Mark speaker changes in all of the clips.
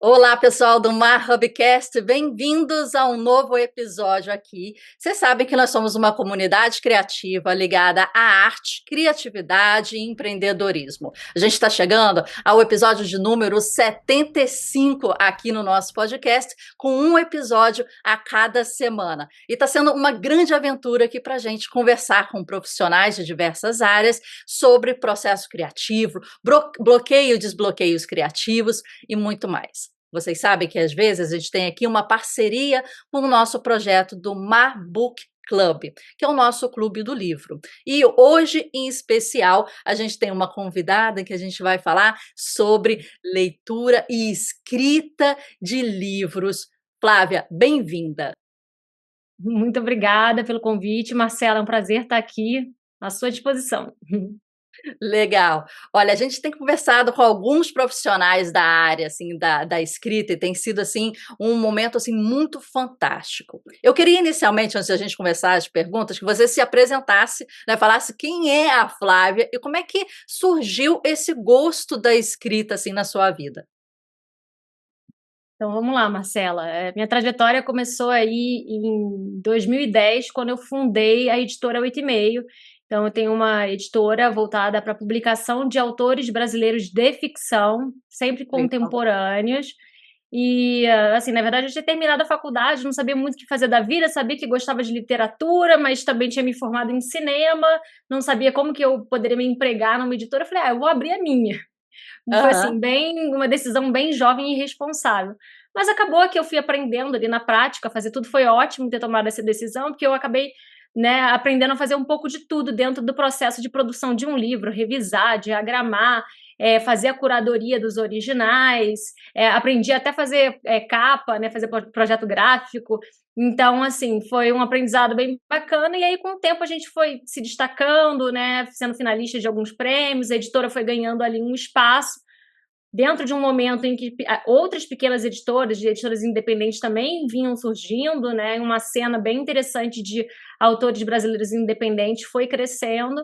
Speaker 1: Olá, pessoal do Mar Hubcast, bem-vindos a um novo episódio aqui. Vocês sabem que nós somos uma comunidade criativa ligada à arte, criatividade e empreendedorismo. A gente está chegando ao episódio de número 75 aqui no nosso podcast, com um episódio a cada semana. E está sendo uma grande aventura aqui para a gente conversar com profissionais de diversas áreas sobre processo criativo, bloqueio e desbloqueios criativos e muito mais. Vocês sabem que às vezes a gente tem aqui uma parceria com o nosso projeto do Mar Book Club, que é o nosso clube do livro. E hoje, em especial, a gente tem uma convidada que a gente vai falar sobre leitura e escrita de livros. Flávia, bem-vinda.
Speaker 2: Muito obrigada pelo convite, Marcela. É um prazer estar aqui à sua disposição.
Speaker 1: Legal. Olha, a gente tem conversado com alguns profissionais da área, assim, da escrita, e tem sido, assim, um momento, assim, muito fantástico. Eu queria inicialmente, antes da gente começar as perguntas, que você se apresentasse, né, falasse quem é a Flávia e como é que surgiu esse gosto da escrita, assim, na sua vida.
Speaker 2: Então vamos lá, Marcela. Minha trajetória começou aí em 2010, quando eu fundei a editora 8,5. Então eu tenho uma editora voltada para a publicação de autores brasileiros de ficção, sempre
Speaker 1: Legal.
Speaker 2: contemporâneos. E, assim, na verdade, eu tinha terminado a faculdade, não sabia muito o que fazer da vida, sabia que gostava de literatura, mas também tinha me formado em cinema, não sabia como que eu poderia me empregar numa editora. Eu falei, eu vou abrir a minha. Foi
Speaker 1: Aham.
Speaker 2: assim, uma decisão bem jovem e irresponsável. Mas acabou que eu fui aprendendo ali na prática, fazer tudo. Foi ótimo ter tomado essa decisão, porque eu acabei, né, aprendendo a fazer um pouco de tudo dentro do processo de produção de um livro, revisar, diagramar, fazer a curadoria dos originais, aprendi até a fazer capa, né, fazer projeto gráfico. Então, assim, foi um aprendizado bem bacana, e aí com o tempo a gente foi se destacando, né, sendo finalista de alguns prêmios, a editora foi ganhando ali um espaço, dentro de um momento em que outras pequenas editoras, de editoras independentes também vinham surgindo, né, uma cena bem interessante de autores brasileiros independentes foi crescendo,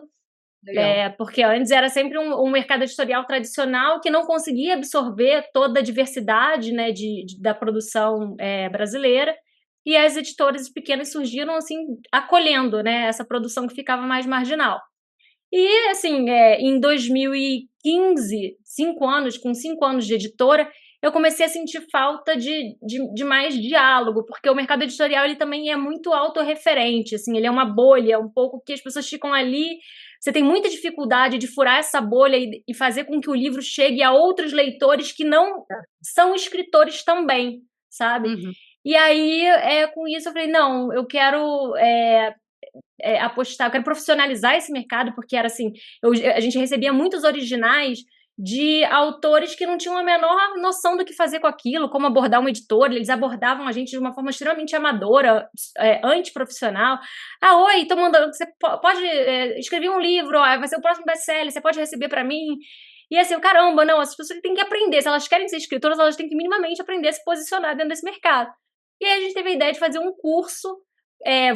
Speaker 1: Legal.
Speaker 2: porque antes era sempre um mercado editorial tradicional que não conseguia absorver toda a diversidade, né, da produção brasileira, e as editoras pequenas surgiram assim, acolhendo, né, essa produção que ficava mais marginal. E assim, em 2015, 5 anos, com 5 anos de editora, eu comecei a sentir falta de mais diálogo, porque o mercado editorial ele também é muito autorreferente, assim, ele é uma bolha, um pouco que as pessoas ficam ali, você tem muita dificuldade de furar essa bolha e fazer com que o livro chegue a outros leitores que não são escritores também, sabe?
Speaker 1: Uhum.
Speaker 2: E aí, com isso, eu falei, não, eu quero apostar, eu quero profissionalizar esse mercado, porque era assim, a gente recebia muitos originais de autores que não tinham a menor noção do que fazer com aquilo, como abordar uma editora. Eles abordavam a gente de uma forma extremamente amadora, antiprofissional. Oi, tô mandando, você pode escrever um livro, vai ser o próximo best-seller, você pode receber para mim. E assim, caramba, não, as pessoas têm que aprender, se elas querem ser escritoras, elas têm que minimamente aprender a se posicionar dentro desse mercado. E aí a gente teve a ideia de fazer um curso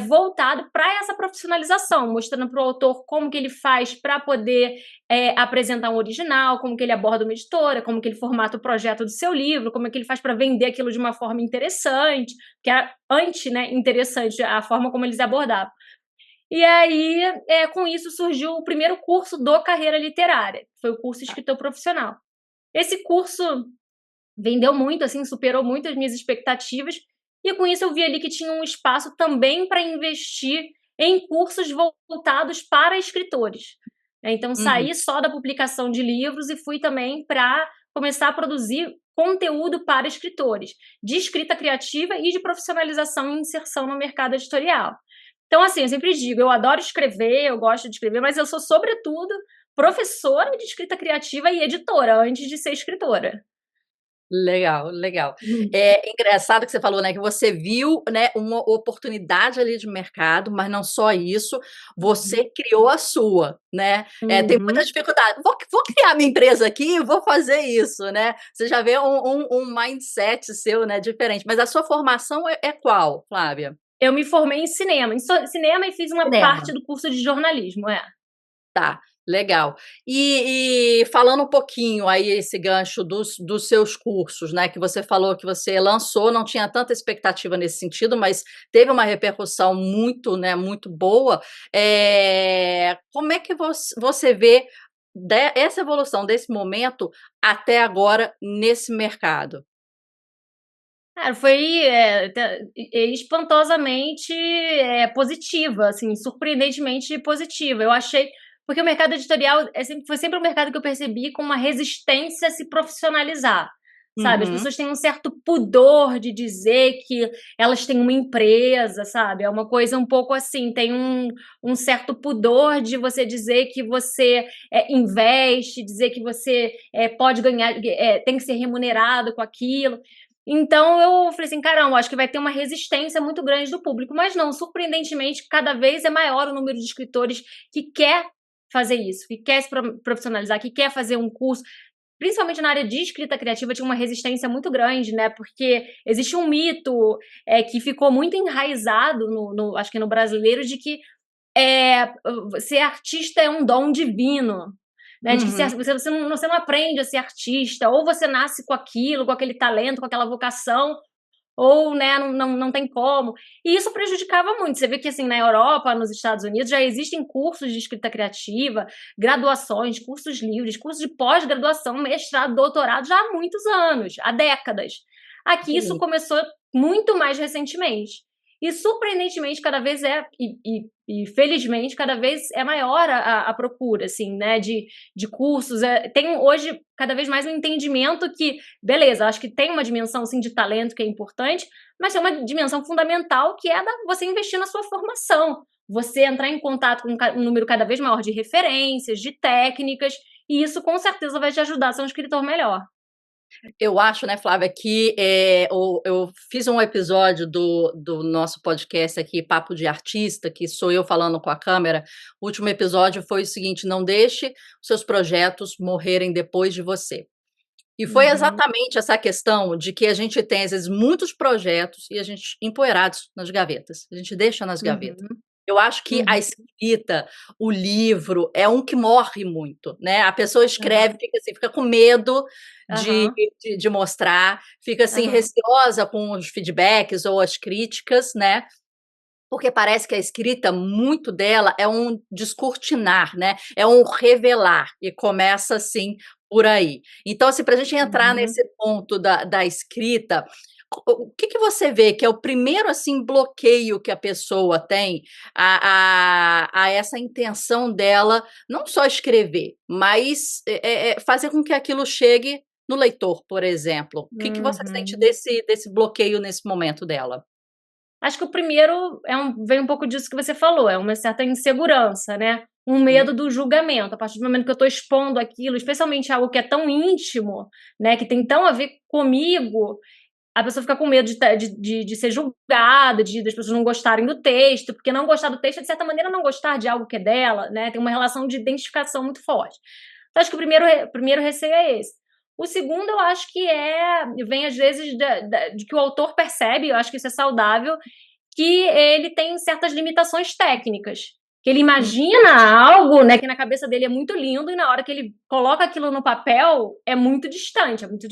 Speaker 2: voltado para essa profissionalização, mostrando para o autor como que ele faz para poder apresentar um original, como que ele aborda uma editora, como que ele formata o projeto do seu livro, como é que ele faz para vender aquilo de uma forma interessante, que era né, interessante a forma como eles abordavam. E aí, com isso, surgiu o primeiro curso do Carreira Literária, foi o curso Escritor Profissional. Esse curso vendeu muito, assim, superou muito as minhas expectativas, e com isso eu vi ali que tinha um espaço também para investir em cursos voltados para escritores. Então
Speaker 1: Uhum.
Speaker 2: saí só da publicação de livros e fui também para começar a produzir conteúdo para escritores, de escrita criativa e de profissionalização e inserção no mercado editorial. Então, assim, eu sempre digo, eu adoro escrever, eu gosto de escrever, mas eu sou, sobretudo, professora de escrita criativa e editora, antes de ser escritora.
Speaker 1: Legal, legal. É engraçado que você falou, né, que você viu, né, uma oportunidade ali de mercado, mas não só isso, você criou a sua, né. Tem muita
Speaker 2: Uhum.
Speaker 1: dificuldade, "Vou criar minha empresa aqui e vou fazer isso", né. Você já vê um mindset seu, né, diferente. Mas a sua formação é qual, Flávia?
Speaker 2: Eu me formei em cinema e fiz uma
Speaker 1: Cinema.
Speaker 2: parte do curso de jornalismo, é.
Speaker 1: Tá, legal. E falando um pouquinho aí esse gancho dos seus cursos, né, que você falou que você lançou, não tinha tanta expectativa nesse sentido, mas teve uma repercussão muito, né, muito boa. Como é que você vê essa evolução desse momento até agora nesse mercado?
Speaker 2: Cara, foi, espantosamente, positiva, assim, surpreendentemente positiva. Eu achei porque o mercado editorial foi sempre um mercado que eu percebi com uma resistência a se profissionalizar, sabe. As
Speaker 1: Uhum.
Speaker 2: pessoas têm um certo pudor de dizer que elas têm uma empresa, sabe. É uma coisa um pouco assim, tem um certo pudor de você dizer que você, investe, dizer que você, pode ganhar, tem que ser remunerado com aquilo. Então eu falei assim: "Caramba, acho que vai ter uma resistência muito grande do público", mas não, surpreendentemente, cada vez é maior o número de escritores que quer fazer isso, que quer se profissionalizar, que quer fazer um curso. Principalmente na área de escrita criativa tinha uma resistência muito grande, né, porque existe um mito, que ficou muito enraizado acho que no brasileiro, de que, ser artista é um dom divino, né, de que
Speaker 1: Uhum.
Speaker 2: você não aprende a ser artista, ou você nasce com aquilo, com aquele talento, com aquela vocação, ou, né, não tem como. E isso prejudicava muito. Você vê que, assim, na Europa, nos Estados Unidos, já existem cursos de escrita criativa, graduações, cursos livres, cursos de pós-graduação, mestrado, doutorado, já há muitos anos, há décadas. Aqui isso
Speaker 1: Sim.
Speaker 2: começou muito mais recentemente. E surpreendentemente, cada vez e felizmente, cada vez é maior a procura, assim, né, de cursos. Tem hoje cada vez mais um entendimento que, beleza, acho que tem uma dimensão, sim, de talento que é importante, mas tem uma dimensão fundamental que é você investir na sua formação, você entrar em contato com um número cada vez maior de referências, de técnicas, e isso com certeza vai te ajudar a ser um escritor melhor.
Speaker 1: Eu acho, né, Flávia, que eu fiz um episódio do nosso podcast aqui, Papo de Artista, que sou eu falando com a câmera. O último episódio foi o seguinte: não deixe os seus projetos morrerem depois de você. E foi
Speaker 2: Uhum,
Speaker 1: exatamente essa questão de que a gente tem, às vezes, muitos projetos e a gente empoeirados nas gavetas, a gente deixa nas gavetas.
Speaker 2: uhum,
Speaker 1: Eu acho que a
Speaker 2: uhum,
Speaker 1: escrita, o livro, é um que morre muito, né, a pessoa escreve,
Speaker 2: aham,
Speaker 1: fica assim, fica com medo de
Speaker 2: aham,
Speaker 1: de mostrar, fica assim
Speaker 2: aham,
Speaker 1: receosa com os feedbacks ou as críticas, né, porque parece que a escrita, muito dela é um descortinar, né, é um revelar, e começa assim, por aí. Então, assim, para a gente entrar
Speaker 2: uhum.
Speaker 1: nesse ponto da escrita, o que que você vê que é o primeiro, assim, bloqueio que a pessoa tem a essa intenção dela, não só escrever, mas, fazer com que aquilo chegue no leitor, por exemplo. O que que você sente
Speaker 2: Uhum.
Speaker 1: desse bloqueio nesse momento dela?
Speaker 2: Acho que o primeiro vem um pouco disso que você falou, é uma certa insegurança, né, um
Speaker 1: Hum.
Speaker 2: medo do julgamento. A partir do momento que eu estou expondo aquilo, especialmente algo que é tão íntimo, né, que tem tão a ver comigo, a pessoa fica com medo de ser julgada, das pessoas não gostarem do texto, porque não gostar do texto é, de certa maneira, não gostar de algo que é dela, né, tem uma relação de identificação muito forte. Então acho que o primeiro receio é esse. O segundo eu acho que vem às vezes de que o autor percebe, eu acho que isso é saudável, que ele tem certas limitações técnicas, que ele
Speaker 1: Hum.
Speaker 2: imagina algo, né, que na cabeça dele é muito lindo e na hora que ele coloca aquilo no papel é muito distante, é muito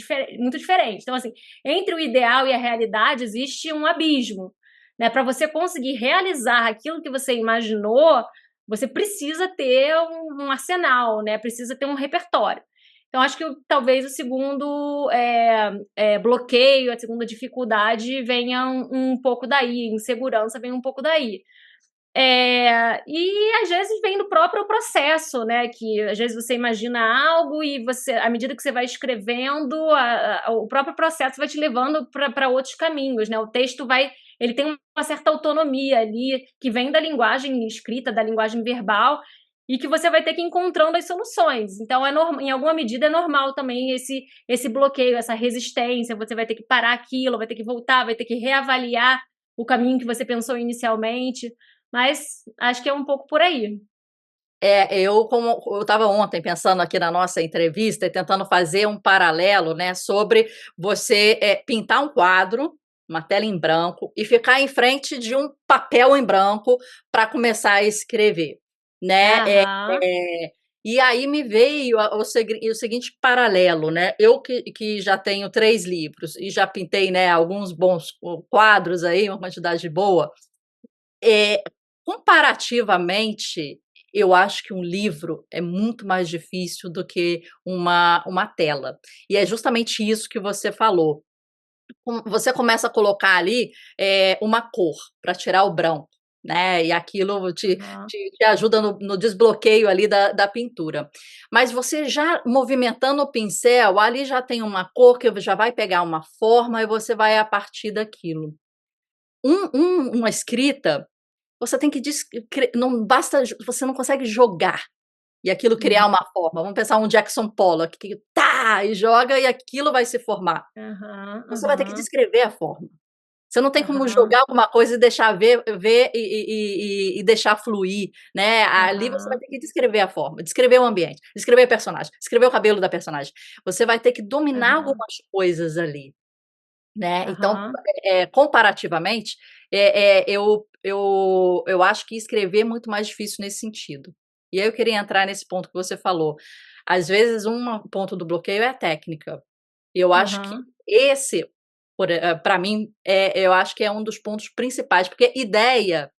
Speaker 2: diferente. Então, assim, entre o ideal e a realidade existe um abismo, né? Para você conseguir realizar aquilo que você imaginou, você precisa ter um arsenal, né? Precisa ter um repertório. Então, acho que talvez o segundo bloqueio, a segunda dificuldade venha um pouco daí, insegurança vem um pouco daí. E às vezes vem do próprio processo, né? Que às vezes você imagina algo e você, à medida que você vai escrevendo, o próprio processo vai te levando para outros caminhos, né? O texto ele tem uma certa autonomia ali que vem da linguagem escrita, da linguagem verbal, e que você vai ter que ir encontrando as soluções. Então, em alguma medida, é normal também esse bloqueio, essa resistência. Você vai ter que parar aquilo, vai ter que voltar, vai ter que reavaliar o caminho que você pensou inicialmente. Mas acho que é um pouco por aí.
Speaker 1: Como eu estava ontem pensando aqui na nossa entrevista e tentando fazer um paralelo, né, sobre você, pintar um quadro, uma tela em branco e ficar em frente de um papel em branco para começar a escrever, né?
Speaker 2: Aham.
Speaker 1: E aí me veio o seguinte paralelo, né? Eu que já tenho 3 livros e já pintei, né, alguns bons quadros aí, uma quantidade boa, é, comparativamente, eu acho que um livro é muito mais difícil do que uma tela. E é justamente isso que você falou. Você começa a colocar ali, uma cor para tirar o branco, né, e aquilo
Speaker 2: Aham.
Speaker 1: te ajuda no desbloqueio ali da pintura. Mas você já movimentando o pincel, ali já tem uma cor que já vai pegar uma forma e você vai a partir daquilo. Uma escrita, você tem que não basta, você não consegue jogar e aquilo criar
Speaker 2: Uhum.
Speaker 1: uma forma. Vamos pensar um Jackson Pollock que tá, e joga e aquilo vai se formar.
Speaker 2: Aham,
Speaker 1: Você vai ter que
Speaker 2: aham,
Speaker 1: descrever a forma. Você não tem como
Speaker 2: aham,
Speaker 1: jogar alguma coisa e deixar ver e deixar fluir, né, ali você vai
Speaker 2: aham,
Speaker 1: ter que descrever a forma, descrever o ambiente, descrever o personagem, descrever o cabelo da personagem. Você vai ter que dominar
Speaker 2: aham,
Speaker 1: algumas coisas ali, né, então,
Speaker 2: aham,
Speaker 1: comparativamente, eu acho que escrever é muito mais difícil nesse sentido. E aí eu queria entrar nesse ponto que você falou. Às vezes ponto do bloqueio é a técnica. Eu acho que
Speaker 2: aham.
Speaker 1: esse, pra mim, eu acho que é um dos pontos principais, porque ideia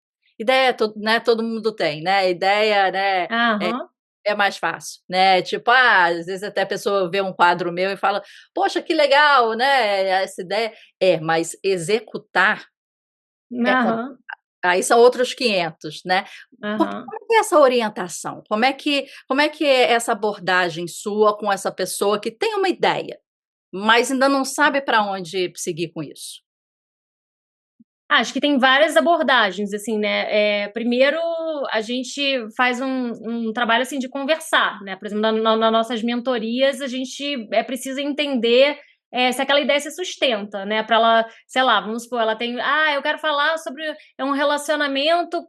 Speaker 1: todo mundo tem, né, ideia, né, é
Speaker 2: Aham.
Speaker 1: é mais fácil, né, tipo, às vezes até a pessoa vê um quadro meu e fala: "Poxa, que legal, né, essa ideia". Mas executar é com
Speaker 2: Aham,
Speaker 1: aí são outros 500, né.
Speaker 2: aham.
Speaker 1: Como é que é essa orientação? Como é que é essa abordagem sua com essa pessoa que tem uma ideia, mas ainda não sabe para onde seguir com isso?
Speaker 2: Acho que tem várias abordagens, assim, né, primeiro a gente faz um trabalho, assim, de conversar, né, por exemplo, nas nossas mentorias a gente, precisa entender, se aquela ideia se sustenta, né, para ela, sei lá, vamos supor, ela tem: "Ah, eu quero falar sobre um relacionamento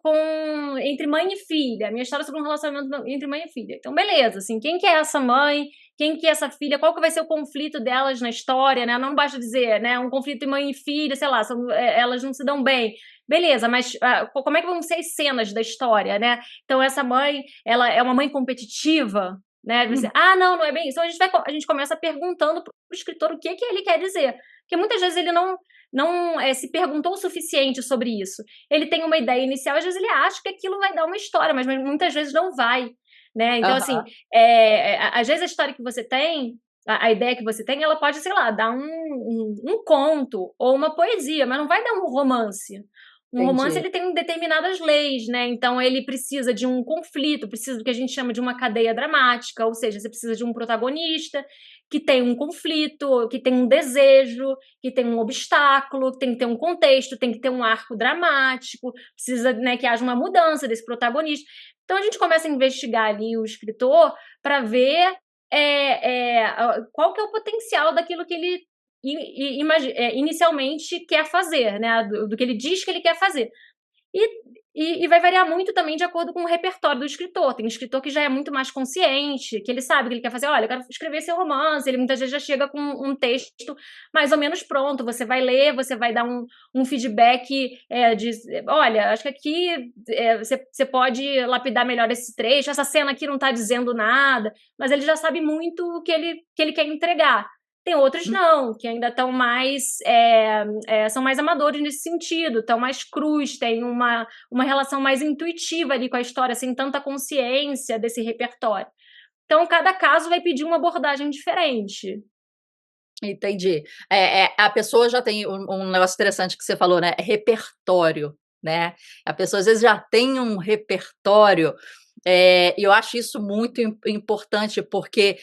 Speaker 2: entre mãe e filha, minha história é sobre um relacionamento entre mãe e filha". Então beleza, assim, quem que é essa mãe, quem que é essa filha, qual que vai ser o conflito delas na história, né? Não basta dizer, né, um conflito de mãe e filha, sei lá, elas não se dão bem. Beleza, mas como é que vão ser as cenas da história, né? Então essa mãe, ela é uma mãe competitiva, né? Você,
Speaker 1: Uhum.
Speaker 2: não é bem isso. Então a gente começa perguntando para o escritor o que que ele quer dizer, porque muitas vezes ele não se perguntou o suficiente sobre isso. Ele tem uma ideia inicial, às vezes ele acha que aquilo vai dar uma história, mas muitas vezes não vai, né? Então assim,
Speaker 1: Aham,
Speaker 2: às vezes a história que você tem, a ideia que você tem, ela pode, sei lá, dar um conto ou uma poesia, mas não vai dar um romance. Um romance
Speaker 1: entendi.
Speaker 2: ele tem determinadas leis, né? Então ele precisa de um conflito, precisa do que a gente chama de uma cadeia dramática, ou seja, você precisa de um protagonista que tem um conflito, que tem um desejo, que tem um obstáculo, que tem que ter um contexto, tem que ter um arco dramático, precisa, né, que haja uma mudança desse protagonista. Então a gente começa a investigar ali o escritor para ver qual que é o potencial daquilo que ele inicialmente quer fazer, né? Do que ele diz que ele quer fazer. E vai variar muito também de acordo com o repertório do escritor. Tem escritor que já é muito mais consciente, que ele sabe que ele quer fazer, olha, eu quero escrever esse romance, ele muitas vezes já chega com um texto mais ou menos pronto, você vai ler, você vai dar um feedback de, olha, acho que aqui você pode lapidar melhor esse trecho, essa cena aqui não está dizendo nada, mas ele já sabe muito o que ele quer entregar. Tem outros
Speaker 1: Hum,
Speaker 2: não, que ainda estão mais, são mais amadores nesse sentido, estão mais crus, têm uma relação mais intuitiva ali com a história, sem tanta consciência desse repertório. Então, cada caso vai pedir uma abordagem diferente.
Speaker 1: entendi. A pessoa já tem um negócio interessante que você falou, né, repertório, né. A pessoa às vezes já tem um repertório, e eu acho isso muito importante, porque,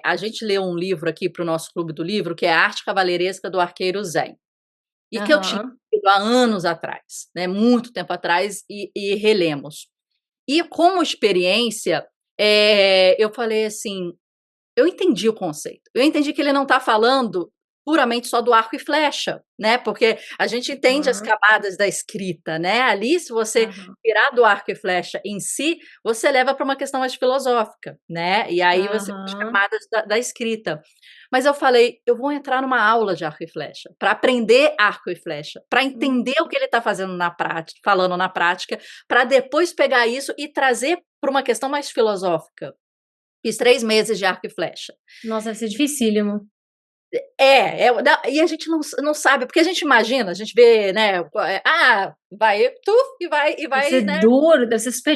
Speaker 1: a gente leu um livro aqui para o nosso clube do livro, que é A Arte Cavalheiresca do Arqueiro Zen, e que eu tinha
Speaker 2: Aham,
Speaker 1: lido há anos atrás, né, muito tempo atrás, e relemos. E como experiência, eu falei assim: eu entendi o conceito. Eu entendi que ele não está falando puramente só do arco e flecha, né, porque a gente entende as
Speaker 2: Aham,
Speaker 1: camadas da escrita, né, ali se você
Speaker 2: aham,
Speaker 1: tirar do arco e flecha em si, você leva para uma questão mais filosófica, né, e aí você as
Speaker 2: aham.
Speaker 1: camadas da escrita. Mas eu falei: "Eu vou entrar numa aula de arco e flecha, para aprender arco e flecha, para
Speaker 2: Hum.
Speaker 1: entender o que ele está fazendo na prática falando na prática, para depois pegar isso e trazer para uma questão mais filosófica". Fiz 3 meses de arco e flecha.
Speaker 2: Nossa, deve ser dificílimo.
Speaker 1: E a gente não sabe, porque a gente imagina, a gente vê, né, vai
Speaker 2: Deve
Speaker 1: vai,
Speaker 2: ser
Speaker 1: né,
Speaker 2: duro, deve ser super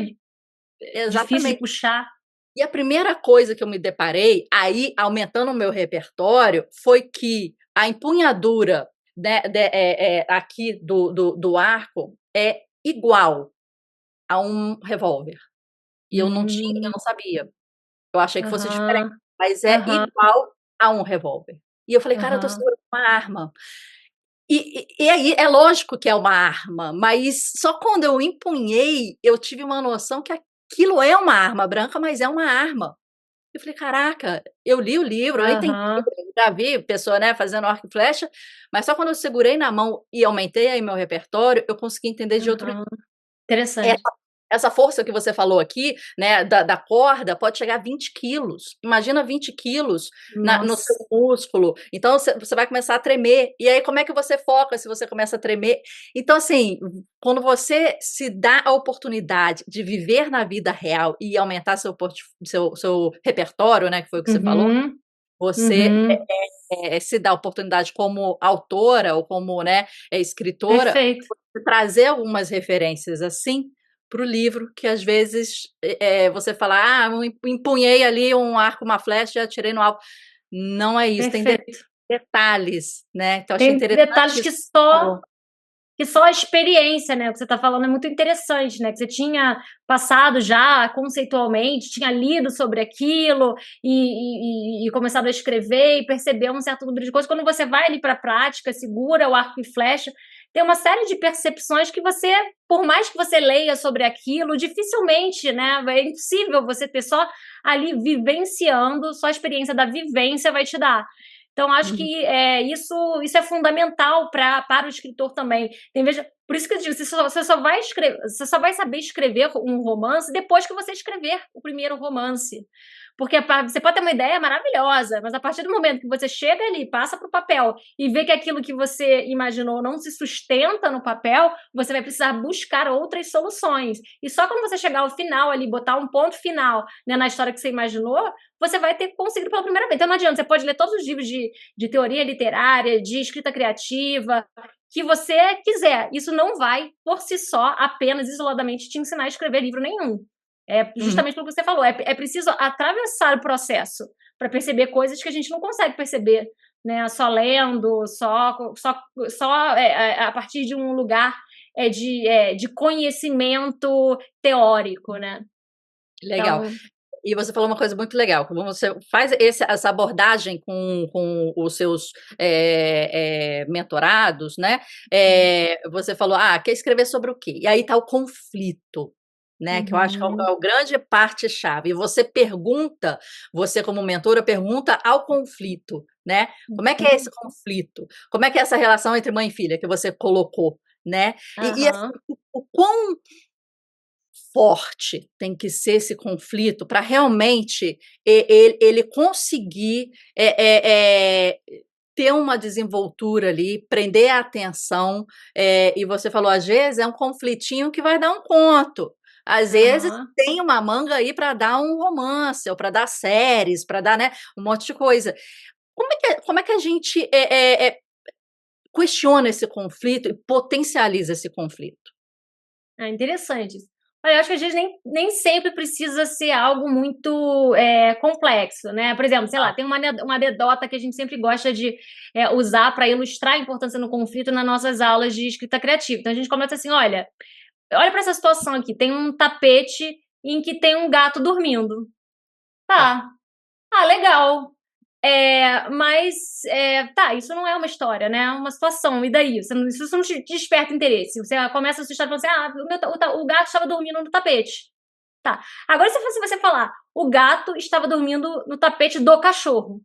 Speaker 2: difícil de
Speaker 1: exatamente.
Speaker 2: puxar.
Speaker 1: E a primeira coisa que eu me deparei, aí aumentando o meu repertório, foi que a empunhadura, né, aqui do arco é igual a um revólver, e eu
Speaker 2: Hum.
Speaker 1: não sabia. Eu achei que fosse diferente,
Speaker 2: Aham,
Speaker 1: mas é
Speaker 2: aham,
Speaker 1: igual a um revólver. E eu falei: "Cara, eu tô
Speaker 2: aham.
Speaker 1: segurando uma arma". E aí é lógico que é uma arma, mas só quando eu empunhei, eu tive uma noção que aquilo é uma arma branca, mas é uma arma. Eu falei: "Caraca", eu li o livro, eu entendi,
Speaker 2: Aham.
Speaker 1: já vi pessoa, né, fazendo arco e flecha, mas só quando eu segurei na mão e aumentei aí meu repertório, eu consegui entender de outro.
Speaker 2: Aham. Interessante.
Speaker 1: Essa força que você falou aqui, né, da corda pode chegar a 20 quilos. Imagina 20 quilos no seu
Speaker 2: Nossa,
Speaker 1: músculo, então você vai começar a tremer, e aí como é que você foca se você começa a tremer? Então assim, quando você se dá a oportunidade de viver na vida real e aumentar seu repertório, né, que foi o que você falou,
Speaker 2: uhum,
Speaker 1: você,
Speaker 2: uhum,
Speaker 1: se dá a oportunidade como autora ou como, né, escritora,
Speaker 2: perfeito.
Speaker 1: trazer algumas referências, assim, para o livro que às vezes, você fala: "Ah, eu empunhei ali um arco, uma flecha e atirei no alvo". Não é isso, tem
Speaker 2: Perfeito.
Speaker 1: detalhes, né, então achei
Speaker 2: Tem
Speaker 1: interessante
Speaker 2: detalhes
Speaker 1: isso
Speaker 2: que
Speaker 1: que você falou.
Speaker 2: só a experiência, né, o que você está falando é muito interessante, né, que você tinha passado já conceitualmente, tinha lido sobre aquilo e começado a escrever e perceber um certo número de coisas. Quando você vai ali para a prática, segura o arco e flecha, tem uma série de percepções que você, por mais que você leia sobre aquilo, dificilmente, né, é impossível você ter só ali vivenciando, só a experiência da vivência vai te dar. Então acho
Speaker 1: Uhum.
Speaker 2: que, isso é fundamental para o escritor também. Tem vezes por isso que eu digo, você só vai saber escrever um romance depois que você escrever o primeiro romance. Porque você pode ter uma ideia maravilhosa, mas a partir do momento que você chega ali, passa para o papel e vê que aquilo que você imaginou não se sustenta no papel, você vai precisar buscar outras soluções. E só quando você chegar ao final ali, botar um ponto final, né, na história que você imaginou, você vai ter conseguido pela primeira vez. Então não adianta, você pode ler todos os livros de teoria literária, de escrita criativa, que você quiser. Isso não vai, por si só, apenas isoladamente, te ensinar a escrever livro nenhum. É
Speaker 1: Uhum.
Speaker 2: justamente pelo que você falou. É preciso atravessar o processo para perceber coisas que a gente não consegue perceber, né? Só lendo, a partir de um lugar de conhecimento teórico, né?
Speaker 1: Legal.
Speaker 2: Então,
Speaker 1: E você falou uma coisa muito legal, quando você faz essa abordagem com os seus, mentorados, né, você falou: "Ah, quer escrever sobre o quê?". E aí está o conflito, né, que eu acho que
Speaker 2: uhum,
Speaker 1: é o grande parte-chave. E você como mentora pergunta ao conflito, né, como é que é esse
Speaker 2: uhum,
Speaker 1: conflito? Como é que é essa relação entre mãe e filha que você colocou, né. Assim,
Speaker 2: aham,
Speaker 1: o quão forte tem que ser esse conflito para realmente ele conseguir, ter uma desenvoltura ali, prender a atenção, e você falou, às vezes é um conflitinho que vai dar um conto, às vezes
Speaker 2: aham.
Speaker 1: tem uma manga aí para dar um romance ou para dar séries, para dar, né, um monte de coisa. Como é que a gente, questiona esse conflito e potencializa esse conflito?
Speaker 2: Ah, interessante isso. Olha, eu acho que às vezes nem sempre precisa ser algo muito, complexo, né. Por exemplo, sei lá, tem uma anedota que a gente sempre gosta de, usar para ilustrar a importância no conflito nas nossas aulas de escrita criativa. Então a gente começa assim: olha para essa situação aqui, tem um tapete em que tem um gato dormindo.
Speaker 1: Tá.
Speaker 2: Tá. Ah, legal. Mas, tá, isso não é uma história, né, é uma situação, e daí? Isso não te desperta interesse. Você começa a sua história falando assim: "Ah, o gato estava dormindo no tapete". Tá. Agora se você falar: "O gato estava dormindo no tapete do cachorro".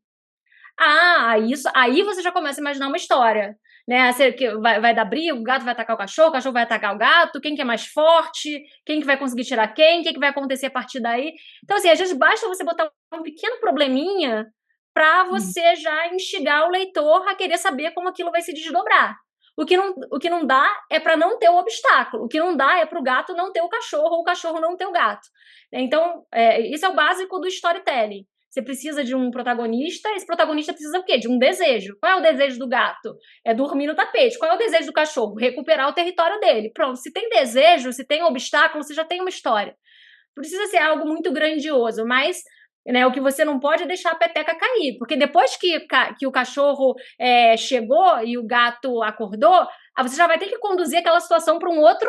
Speaker 2: Aí você já começa a imaginar uma história, né? Que vai dar briga, o gato vai atacar o cachorro vai atacar o gato, quem que é mais forte, quem que vai conseguir tirar quem, o que que vai acontecer a partir daí. Então, assim, às vezes basta você botar um pequeno probleminha para você já instigar o leitor a querer saber como aquilo vai se desdobrar. O que não dá é para não ter o obstáculo. O que não dá é para o gato não ter o cachorro ou o cachorro não ter o gato. Então, isso é o básico do storytelling. Você precisa de um protagonista, esse protagonista precisa o quê? De um desejo. Qual é o desejo do gato? É dormir no tapete. Qual é o desejo do cachorro? Recuperar o território dele. Pronto, se tem desejo, se tem obstáculo, você já tem uma história. Precisa ser algo muito grandioso, mas o que você não pode é deixar a peteca cair, porque depois que o cachorro chegou e o gato acordou, você já vai ter que conduzir aquela situação para um outro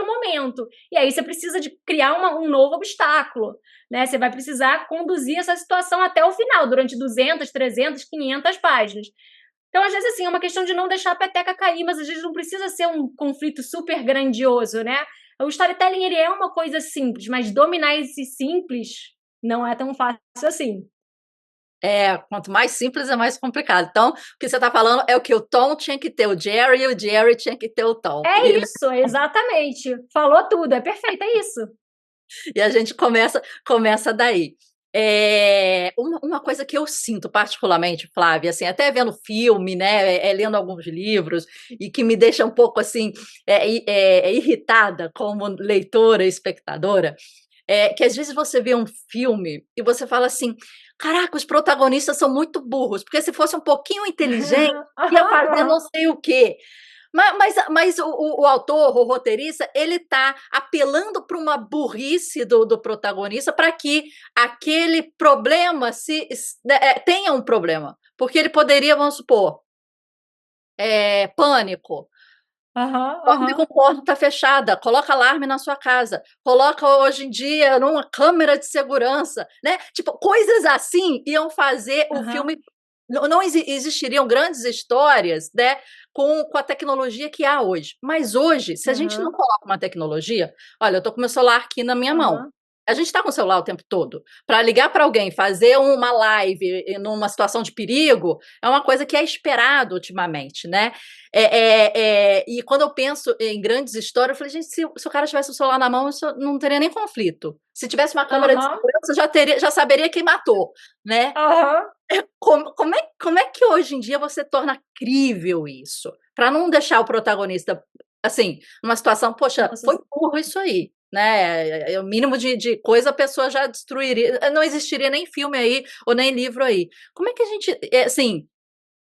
Speaker 2: momento. E aí você precisa de criar um novo obstáculo, né? Você vai precisar conduzir essa situação até o final, durante 200, 300, 500 páginas. Então, às vezes, assim, é uma questão de não deixar a peteca cair, mas às vezes não precisa ser um conflito super grandioso, né? O storytelling, ele é uma coisa simples, mas dominar esse simples não é tão fácil assim.
Speaker 1: Quanto mais simples é mais complicado. Então, o que você está falando é o que o Tom tinha que ter o Jerry e o Jerry tinha que ter o Tom.
Speaker 2: É isso, exatamente. Falou tudo, é perfeito, é isso.
Speaker 1: E a gente começa daí. Uma coisa que eu sinto particularmente, Flávia, assim, até vendo filme, né, lendo alguns livros, e que me deixa um pouco assim irritada como leitora, espectadora, que às vezes você vê um filme e você fala assim, caraca, os protagonistas são muito burros, porque se fosse um pouquinho inteligente, ia fazer não sei o quê. Mas o autor, o roteirista, ele está apelando para uma burrice do protagonista para que aquele problema tenha um problema. Porque ele poderia, vamos supor, pânico. Dorme com porta fechada, coloca alarme na sua casa, coloca hoje em dia numa câmera de segurança, né? Tipo, coisas assim iam fazer o filme. Não existiriam grandes histórias, né, com a tecnologia que há hoje. Mas hoje, se a gente não coloca uma tecnologia, olha, eu estou com meu celular aqui na minha mão. A gente está com o celular o tempo todo. Para ligar para alguém, fazer uma live numa situação de perigo, é uma coisa que é esperado ultimamente, né? E quando eu penso em grandes histórias, eu falei, gente, se o cara tivesse o celular na mão, isso não teria nem conflito. Se tivesse uma câmera de segurança, já saberia quem matou, né? Como é que hoje em dia você torna crível isso? Para não deixar o protagonista, assim, numa situação, poxa, foi burro isso aí, né? O mínimo de coisa a pessoa já destruiria, não existiria nem filme aí, ou nem livro aí. Como é que a gente, assim,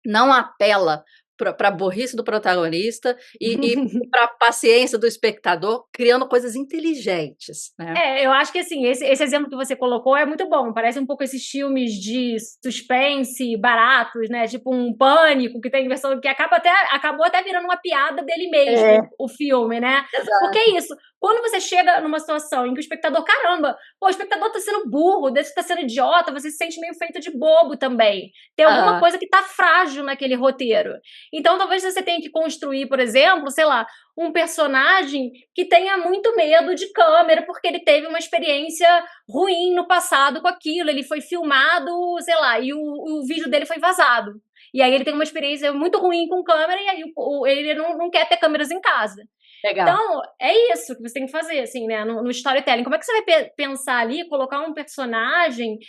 Speaker 1: não apela para a burrice do protagonista e para a paciência do espectador, criando coisas inteligentes, né?
Speaker 2: Eu acho que assim, esse exemplo que você colocou é muito bom. Parece um pouco esses filmes de suspense baratos, né? Tipo um Pânico, que tem versão que acabou até virando uma piada dele mesmo, o filme, né?
Speaker 1: Exato.
Speaker 2: Porque é isso. Quando você chega numa situação em que o espectador, caramba, o espectador tá sendo burro, tá sendo idiota, você se sente meio feito de bobo também. Tem alguma coisa que tá frágil naquele roteiro. Então, talvez você tenha que construir, por exemplo, sei lá, um personagem que tenha muito medo de câmera, porque ele teve uma experiência ruim no passado com aquilo, ele foi filmado, sei lá, e o vídeo dele foi vazado. E aí ele tem uma experiência muito ruim com câmera, e aí ele não quer ter câmeras em casa.
Speaker 1: Legal.
Speaker 2: Então, é isso que você tem que fazer, assim, né, no storytelling. Como é que você vai pensar ali, colocar um personagem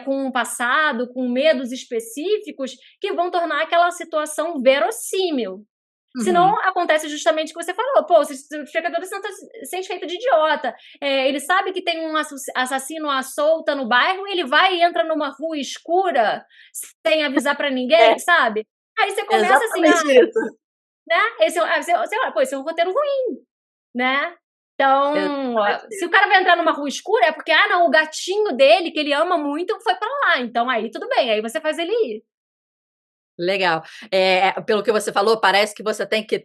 Speaker 2: com um passado, com medos específicos, que vão tornar aquela situação verossímil? Senão, acontece justamente o que você falou. Pô, o espectador se sente feito de idiota. Ele sabe que tem um assassino à solta no bairro, ele vai e entra numa rua escura sem avisar pra ninguém, sabe? Aí você começa
Speaker 1: Exatamente isso.
Speaker 2: né? Esse é um roteiro ruim, né? Então, se o cara vai entrar numa rua escura, é porque, não, o gatinho dele, que ele ama muito, foi pra lá. Então, aí tudo bem, aí você faz ele ir.
Speaker 1: Legal. Pelo que você falou, parece que você tem que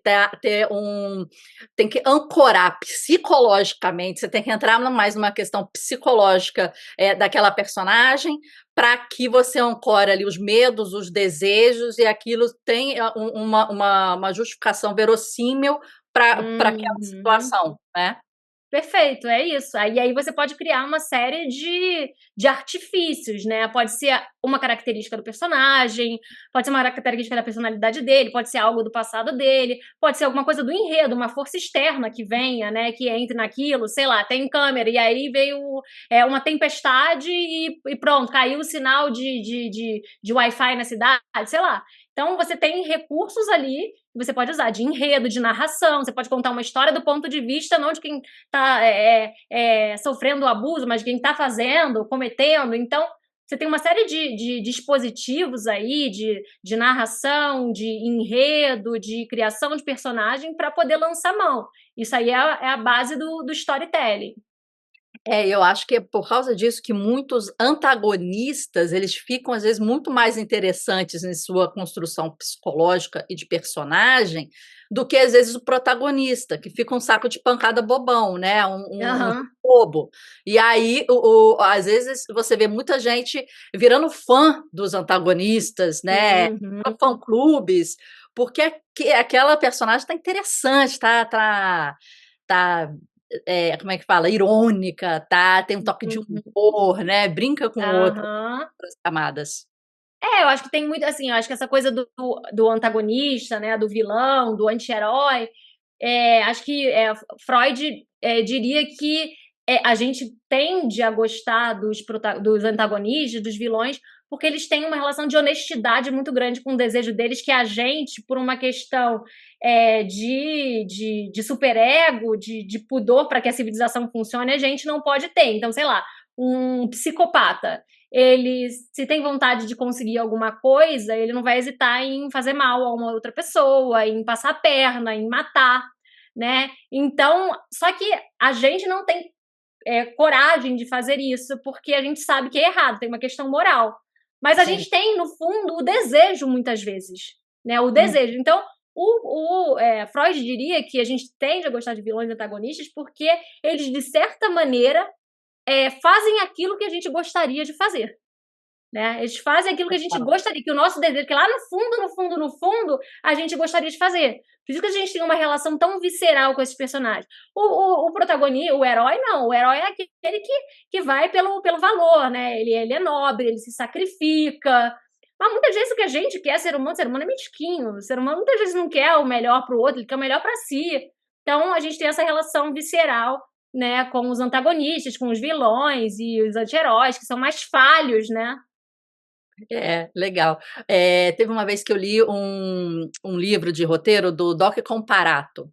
Speaker 1: tem que ancorar psicologicamente, você tem que entrar mais numa questão psicológica daquela personagem, para que você ancore ali os medos, os desejos, e aquilo tenha uma justificação verossímil para aquela situação, né?
Speaker 2: Perfeito, é isso. Aí você pode criar uma série de artifícios, né? Pode ser uma característica do personagem, pode ser uma característica da personalidade dele, pode ser algo do passado dele, pode ser alguma coisa do enredo, uma força externa que venha, né? Que entre naquilo, sei lá, tem câmera, e aí veio uma tempestade e pronto, caiu o sinal de Wi-Fi na cidade, sei lá. Então você tem recursos ali que você pode usar de enredo, de narração, você pode contar uma história do ponto de vista não de quem está sofrendo abuso, mas quem está fazendo, cometendo. Então, você tem uma série de dispositivos aí, de narração, de enredo, de criação de personagem para poder lançar mão. Isso aí é a base do storytelling.
Speaker 1: Eu acho que é por causa disso que muitos antagonistas, eles ficam às vezes muito mais interessantes em sua construção psicológica e de personagem, do que às vezes o protagonista, que fica um saco de pancada bobão, né, um
Speaker 2: Aham.
Speaker 1: bobo. E aí às vezes você vê muita gente virando fã dos antagonistas, né,
Speaker 2: Uhum.
Speaker 1: fã-clubes, porque aquela personagem está interessante, tá como é que fala? Irônica, tá? Tem um toque de
Speaker 2: Uhum.
Speaker 1: humor, né? Brinca com outras
Speaker 2: Aham.
Speaker 1: camadas.
Speaker 2: Eu acho que tem muito, assim, eu acho que essa coisa do antagonista, né, do vilão, do anti-herói, acho que Freud diria que a gente tende a gostar dos antagonistas, dos vilões, porque eles têm uma relação de honestidade muito grande com o desejo deles, que a gente, por uma questão de superego, de pudor para que a civilização funcione, a gente não pode ter. Então, sei lá, um psicopata, ele, se tem vontade de conseguir alguma coisa, ele não vai hesitar em fazer mal a uma outra pessoa, em passar a perna, em matar, né? Então, só que a gente não tem coragem de fazer isso, porque a gente sabe que é errado, tem uma questão moral. Mas a
Speaker 1: Sim.
Speaker 2: gente tem, no fundo, o desejo, muitas vezes, né? O desejo. Então, Freud diria que a gente tende a gostar de vilões antagonistas porque eles, de certa maneira, fazem aquilo que a gente gostaria de fazer. Né? Eles fazem aquilo que a gente gostaria, que o nosso desejo, que lá no fundo, no fundo, no fundo, a gente gostaria de fazer. Por isso que a gente tem uma relação tão visceral com esses personagens. O protagonista, o herói, não. O herói é aquele que vai pelo valor, né? Ele é nobre, ele se sacrifica. Mas muitas vezes o que a gente quer, ser humano é mesquinho. O ser humano muitas vezes não quer o melhor para o outro, ele quer o melhor para si. Então a gente tem essa relação visceral, né, com os antagonistas, com os vilões e os anti-heróis, que são mais falhos, né?
Speaker 1: Legal. Teve uma vez que eu li um livro de roteiro do Doc Comparato,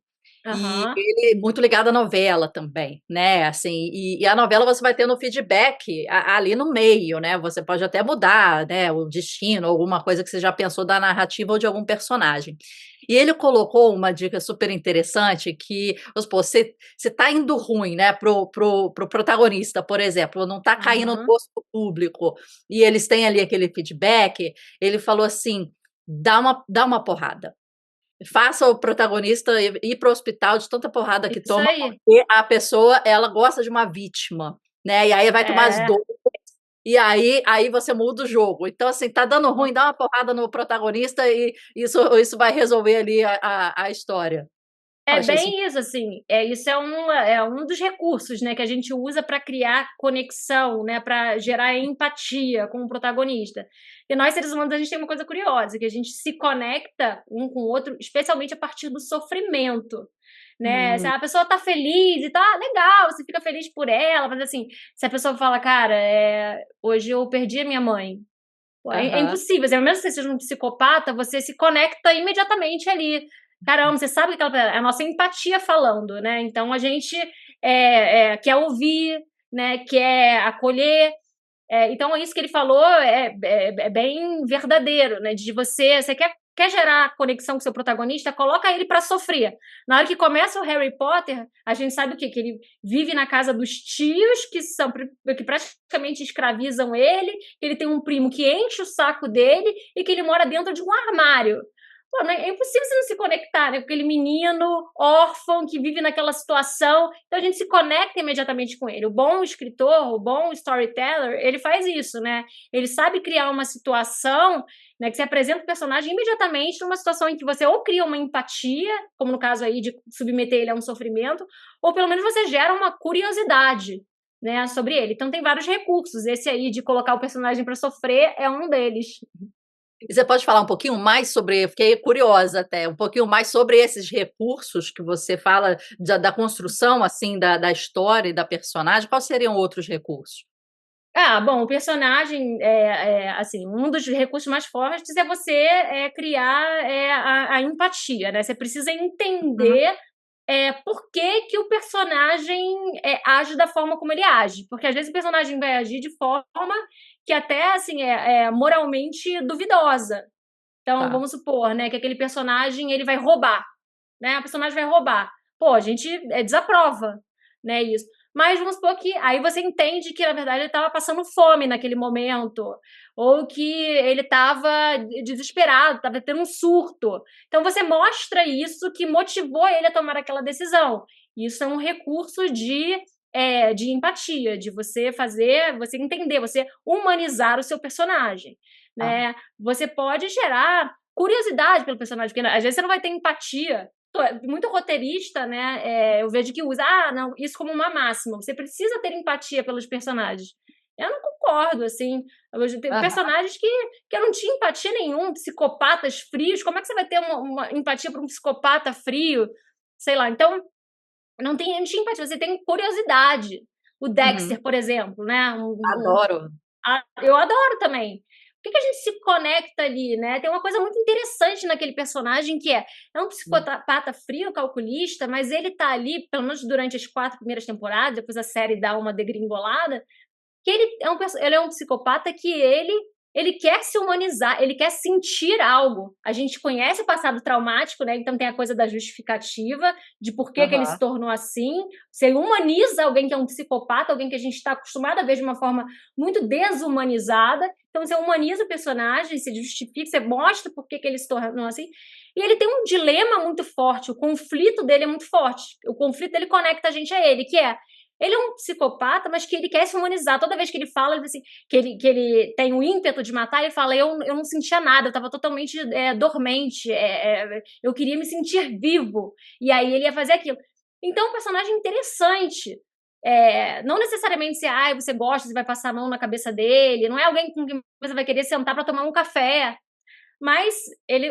Speaker 1: e
Speaker 2: Aham.
Speaker 1: ele muito ligado à novela também, né, assim, e a novela você vai tendo feedback ali no meio, né, você pode até mudar, né, o destino, alguma coisa que você já pensou da narrativa ou de algum personagem. E ele colocou uma dica super interessante que, vamos supor, você tá indo ruim, né, pro protagonista, por exemplo, não tá caindo no
Speaker 2: Aham.
Speaker 1: gosto público, e eles têm ali aquele feedback, ele falou assim: "Dá uma porrada". Faça o protagonista ir para o hospital de tanta porrada que
Speaker 2: Isso
Speaker 1: toma,
Speaker 2: aí.
Speaker 1: porque a pessoa, ela gosta de uma vítima, né, e aí vai tomar as
Speaker 2: É.
Speaker 1: dores, e aí você muda o jogo. Então, assim, tá dando ruim, dá uma porrada no protagonista e isso vai resolver ali a história. Eu
Speaker 2: É
Speaker 1: achei isso
Speaker 2: bem isso, assim, isso é um dos recursos, né, que a gente usa para criar conexão, né, para gerar empatia com o protagonista. E nós, seres humanos, a gente tem uma coisa curiosa, que a gente se conecta um com o outro, especialmente a partir do sofrimento, né. Se
Speaker 1: hum,
Speaker 2: a pessoa tá feliz e tá legal, você fica feliz por ela, mas, assim, se a pessoa fala: "Cara, hoje eu perdi a minha mãe", pô, é
Speaker 1: aham.
Speaker 2: impossível, assim, mesmo que você seja um psicopata, você se conecta imediatamente ali. Caramba, você sabe que é a nossa empatia falando, né? Então a gente quer ouvir, né? Quer acolher. Então isso que ele falou é bem verdadeiro, né? De você quer gerar conexão com seu protagonista, coloca ele para sofrer. Na hora que começa o Harry Potter, a gente sabe o quê? Que ele vive na casa dos tios que praticamente escravizam ele, que ele tem um primo que enche o saco dele e que ele mora dentro de um armário. Pô, é impossível você não se conectar, né? Com aquele menino órfão que vive naquela situação. Então a gente se conecta imediatamente com ele. O bom escritor, o bom storyteller, ele faz isso, né? Ele sabe criar uma situação, né, que se apresenta o personagem imediatamente numa situação em que você ou cria uma empatia, como no caso aí de submeter ele a um sofrimento, ou pelo menos você gera uma curiosidade, né, sobre ele. Então tem vários recursos. Esse aí de colocar o personagem para sofrer é um deles.
Speaker 1: E você pode falar um pouquinho mais sobre, fiquei curiosa até, um pouquinho mais sobre esses recursos que você fala da construção, assim, da história e da personagem, quais seriam outros recursos?
Speaker 2: Ah, bom, o personagem, assim, um dos recursos mais fortes é você, criar, a empatia, né, você precisa
Speaker 1: Uhum.
Speaker 2: entender, por que o personagem, age da forma como ele age, porque às vezes o personagem vai agir de forma que até, assim, é moralmente duvidosa. Então,
Speaker 1: Tá.
Speaker 2: vamos supor, né, que aquele personagem ele vai roubar, né, o personagem vai roubar. Pô, a gente, desaprova, né, isso. Mas vamos supor que aí você entende que na verdade ele estava passando fome naquele momento, ou que ele estava desesperado, estava tendo um surto. Então você mostra isso que motivou ele a tomar aquela decisão. Isso é um recurso de empatia, de você entender, você humanizar o seu personagem,
Speaker 1: Tá.
Speaker 2: né. Você pode gerar curiosidade pelo personagem, porque às vezes você não vai ter empatia. Muito roteirista, né, eu vejo que usa: "Ah, não", isso como uma máxima, você precisa ter empatia pelos personagens. Eu não concordo, assim, eu vejo tem
Speaker 1: Aham.
Speaker 2: personagens que eu não tinha empatia nenhuma, psicopatas frios, como é que você vai ter uma empatia por um psicopata frio? Sei lá, então não tinha empatia, você tem curiosidade. O
Speaker 1: Uhum.
Speaker 2: Dexter, por exemplo, né,
Speaker 1: Adoro.
Speaker 2: eu adoro também. Por que a gente se conecta ali, né? Tem uma coisa muito interessante naquele personagem que é um
Speaker 1: Hum.
Speaker 2: psicopata frio, calculista, mas ele tá ali, pelo menos durante as 4 primeiras temporadas, depois a série dá uma degringolada, que ele é um psicopata que ele quer se humanizar, ele quer sentir algo. A gente conhece o passado traumático, né, então tem a coisa da justificativa, de por que ele se
Speaker 1: Aham.
Speaker 2: tornou assim. Você humaniza alguém que é um psicopata, alguém que a gente está acostumado a ver de uma forma muito desumanizada, então você humaniza o personagem, você justifica, você mostra por que ele se tornou assim. E ele tem um dilema muito forte, o conflito dele é muito forte. O conflito dele conecta a gente a ele, que é ele é um psicopata, mas que ele quer se humanizar. Toda vez que ele fala, ele diz assim, que ele tem o ímpeto de matar, ele fala: eu não sentia nada, eu estava totalmente dormente, eu queria me sentir vivo. E aí ele ia fazer aquilo. Então, é um personagem interessante. Não necessariamente você gosta, você vai passar a mão na cabeça dele, não é alguém com quem você vai querer sentar para tomar um café, mas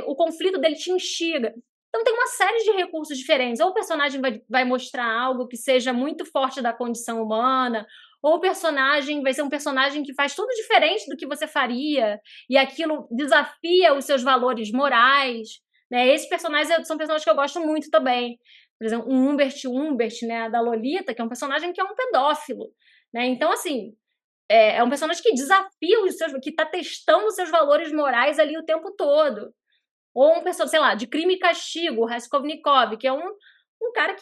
Speaker 2: o conflito dele te instiga. Então tem uma série de recursos diferentes. Ou o personagem vai mostrar algo que seja muito forte da condição humana, ou o personagem vai ser um personagem que faz tudo diferente do que você faria, e aquilo desafia os seus valores morais, né? Esses personagens são personagens que eu gosto muito também. Por exemplo, o Humbert, né, da Lolita, que é um personagem que é um pedófilo, né? Então, assim, é um personagem que desafia que está testando os seus valores morais ali o tempo todo. Ou um personagem, sei lá, de Crime e Castigo, o Raskolnikov, que é um cara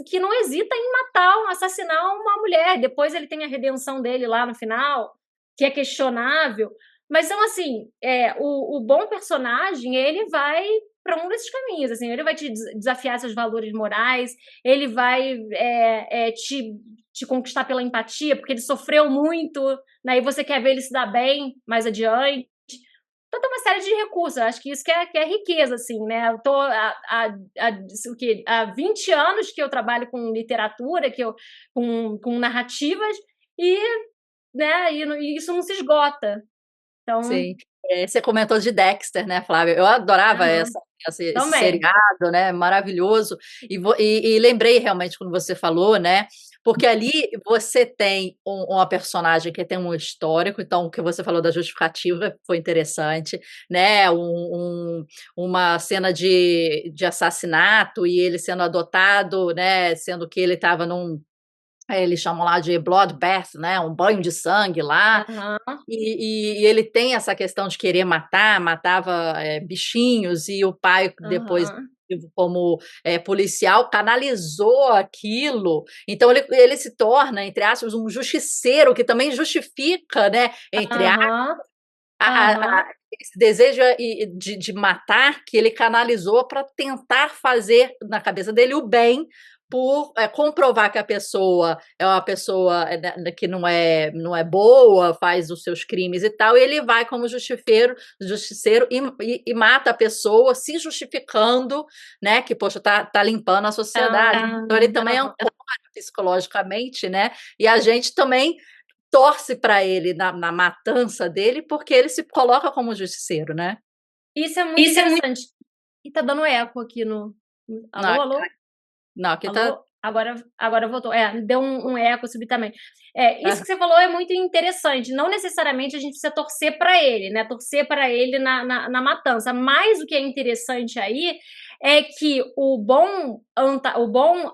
Speaker 2: que não hesita em matar, assassinar uma mulher. Depois ele tem a redenção dele lá no final, que é questionável. Mas então, assim, o bom personagem, ele vai para um desses caminhos, assim, ele vai te desafiar seus valores morais, ele vai te conquistar pela empatia, porque ele sofreu muito, né, e você quer ver ele se dar bem mais adiante. Então tem uma série de recursos, eu acho que isso que é riqueza, assim, né, eu tô o quê? Há 20 anos que eu trabalho com literatura, com narrativas e, né, e isso não se esgota. Então
Speaker 1: Sim. Você comentou de Dexter, né, Flávia, eu adorava
Speaker 2: aham,
Speaker 1: esse
Speaker 2: também.
Speaker 1: seriado, né, maravilhoso, e lembrei realmente quando você falou, né, porque ali você tem uma personagem que tem um histórico, então o que você falou da justificativa foi interessante, né, uma cena de assassinato e ele sendo adotado, né, sendo que ele estava eles chamam lá de bloodbath, né, um banho de sangue lá,
Speaker 2: Aham,
Speaker 1: e ele tem essa questão de querer matar, matava, bichinhos e o pai depois
Speaker 2: aham,
Speaker 1: como, policial canalizou aquilo, então ele se torna, entre aspas, um justiceiro que também justifica, né, entre aspas,
Speaker 2: aham. Aham.
Speaker 1: Esse desejo de matar que ele canalizou para tentar fazer na cabeça dele o bem por comprovar que a pessoa é uma pessoa que não é boa, faz os seus crimes e tal, e ele vai como justiceiro e mata a pessoa, se justificando, né? Que, poxa, tá limpando a sociedade. Então ele também
Speaker 2: Aham.
Speaker 1: ancora psicologicamente, né? E a gente também torce para ele na matança dele, porque ele se coloca como justiceiro, né?
Speaker 2: Isso é muito interessante. E tá dando eco aqui no.
Speaker 1: Não,
Speaker 2: Alô, alô?
Speaker 1: não, aqui tá.
Speaker 2: Alô? Agora voltou. Deu um eco subitamente. Isso
Speaker 1: Aham,
Speaker 2: que você falou é muito interessante. Não necessariamente a gente precisa torcer para ele, né? Torcer para ele na matança. Mas o que é interessante aí é que o bom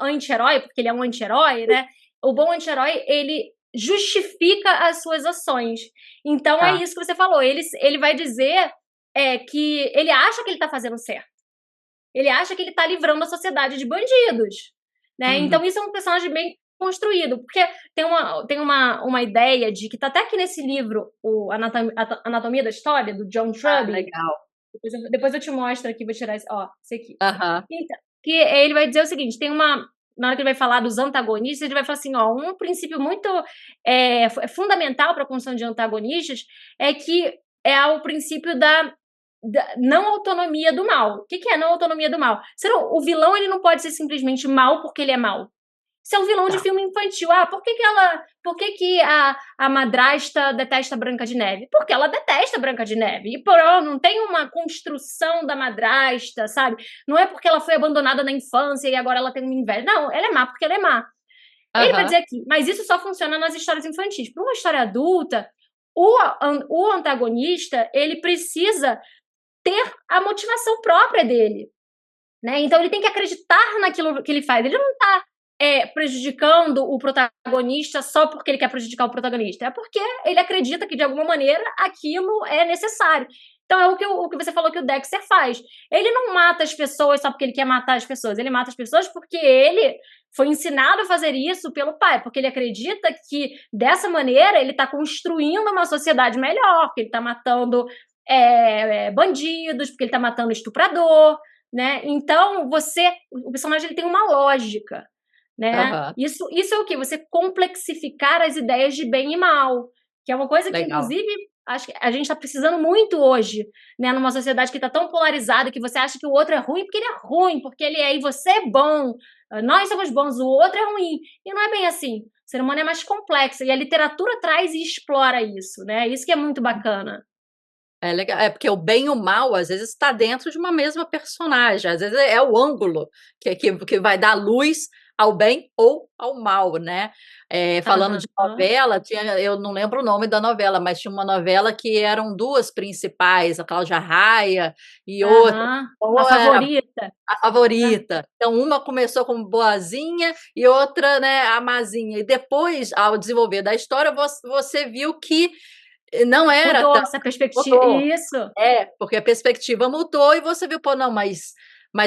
Speaker 2: anti-herói, porque ele é um anti-herói, né? O bom anti-herói, ele justifica as suas ações. Então é
Speaker 1: tá.
Speaker 2: isso que você falou. Ele vai dizer que ele acha que ele tá fazendo certo. Ele acha que ele tá livrando a sociedade de bandidos, né?
Speaker 1: Uhum.
Speaker 2: Então isso é um personagem bem construído, porque tem uma ideia de que tá até aqui nesse livro, o Anatomia da História, do John
Speaker 1: Ah,
Speaker 2: Truby.
Speaker 1: legal.
Speaker 2: Depois eu te mostro aqui, vou tirar esse aqui.
Speaker 1: Aham,
Speaker 2: Então, que ele vai dizer o seguinte, na hora que ele vai falar dos antagonistas, ele vai falar assim, um princípio muito fundamental para a construção de antagonistas é que é o princípio da não autonomia do mal. O que é não autonomia do mal? O vilão ele não pode ser simplesmente mal porque ele é mal. Isso é um vilão de
Speaker 1: tá.
Speaker 2: filme infantil. Por que que a madrasta detesta Branca de Neve? Porque ela detesta Branca de Neve. E não tem uma construção da madrasta, sabe? Não é porque ela foi abandonada na infância e agora ela tem uma inveja. Não, ela é má porque ela é má. Ele vai
Speaker 1: Aham,
Speaker 2: dizer aqui, mas isso só funciona nas histórias infantis. Para uma história adulta, o antagonista, ele precisa ter a motivação própria dele, né? Então ele tem que acreditar naquilo que ele faz. Ele não está prejudicando o protagonista só porque ele quer prejudicar o protagonista. É porque ele acredita que, de alguma maneira, aquilo é necessário. Então é o que você falou que o Dexter faz. Ele não mata as pessoas só porque ele quer matar as pessoas. Ele mata as pessoas porque ele foi ensinado a fazer isso pelo pai. Porque ele acredita que, dessa maneira, ele está construindo uma sociedade melhor. Porque ele está matando bandidos, porque ele está matando estuprador, né? Então, o personagem ele tem uma lógica, né?
Speaker 1: aham,
Speaker 2: Isso é o quê? Você complexificar as ideias de bem e mal, que é uma coisa que,
Speaker 1: legal.
Speaker 2: inclusive, acho que a gente está precisando muito hoje, né? Numa sociedade que está tão polarizada que você acha que o outro é ruim porque ele é ruim, porque ele é e você é bom. Nós somos bons, o outro é ruim. E não é bem assim. O ser humano é mais complexo e a literatura traz e explora isso, né? Isso que é muito bacana.
Speaker 1: É legal, porque o bem e o mal, às vezes, está dentro de uma mesma personagem, às vezes é o ângulo que vai dar luz ao bem ou ao mal, né? Falando de
Speaker 2: Aham.
Speaker 1: novela, eu não lembro o nome da novela, mas tinha uma novela que eram duas principais, a Cláudia Raia e outra,
Speaker 2: Aham. A
Speaker 1: ou era
Speaker 2: favorita,
Speaker 1: a
Speaker 2: né.
Speaker 1: favorita. Então, uma começou como boazinha e outra, né, a mazinha. E depois, ao desenvolver da história, você viu que não era
Speaker 2: Mudou
Speaker 1: tão.
Speaker 2: essa perspectiva.
Speaker 1: Mudou.
Speaker 2: Isso.
Speaker 1: Porque a perspectiva mudou e você viu, pô, não, mas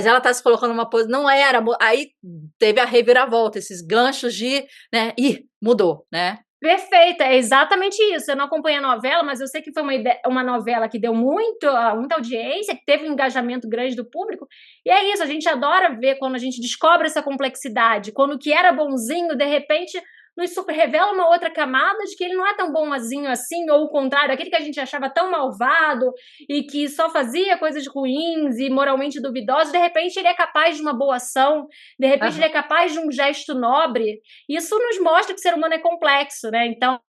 Speaker 1: ela tá se colocando numa posição, não era, aí teve a reviravolta, esses ganchos de, né, mudou, né?
Speaker 2: Perfeito, é exatamente isso. Eu não acompanhei a novela, mas eu sei que foi uma novela que deu muita audiência, que teve um engajamento grande do público. E é isso, a gente adora ver quando a gente descobre essa complexidade, quando o que era bonzinho, de repente, nos super revela uma outra camada de que ele não é tão bonzinho assim, ou o contrário, aquele que a gente achava tão malvado e que só fazia coisas ruins e moralmente duvidosas, de repente ele é capaz de uma boa ação, de repente ele
Speaker 1: Aham.
Speaker 2: é capaz de um gesto nobre. Isso nos mostra que o ser humano é complexo, né? Então,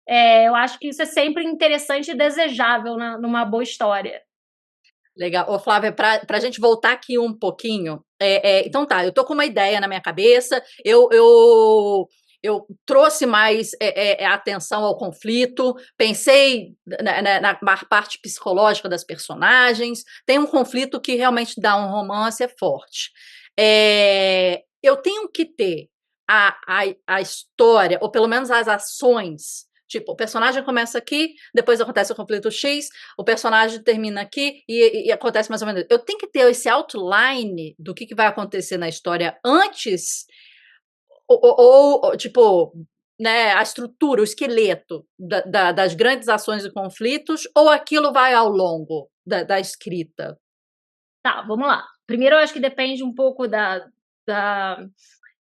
Speaker 2: eu acho que isso é sempre interessante e desejável numa boa história.
Speaker 1: Legal. Ô, Flávia, para a gente voltar aqui um pouquinho, então tá, eu tô com uma ideia na minha cabeça, eu trouxe mais atenção ao conflito, pensei na parte psicológica das personagens, tem um conflito que realmente dá um romance forte. Eu tenho que ter a história, ou pelo menos as ações. Tipo, o personagem começa aqui, depois acontece o conflito X, o personagem termina aqui e acontece mais ou menos. Eu tenho que ter esse outline do que vai acontecer na história antes, tipo, né, a estrutura, o esqueleto das grandes ações e conflitos, ou aquilo vai ao longo da escrita?
Speaker 2: Tá, vamos lá. Primeiro eu acho que depende um pouco da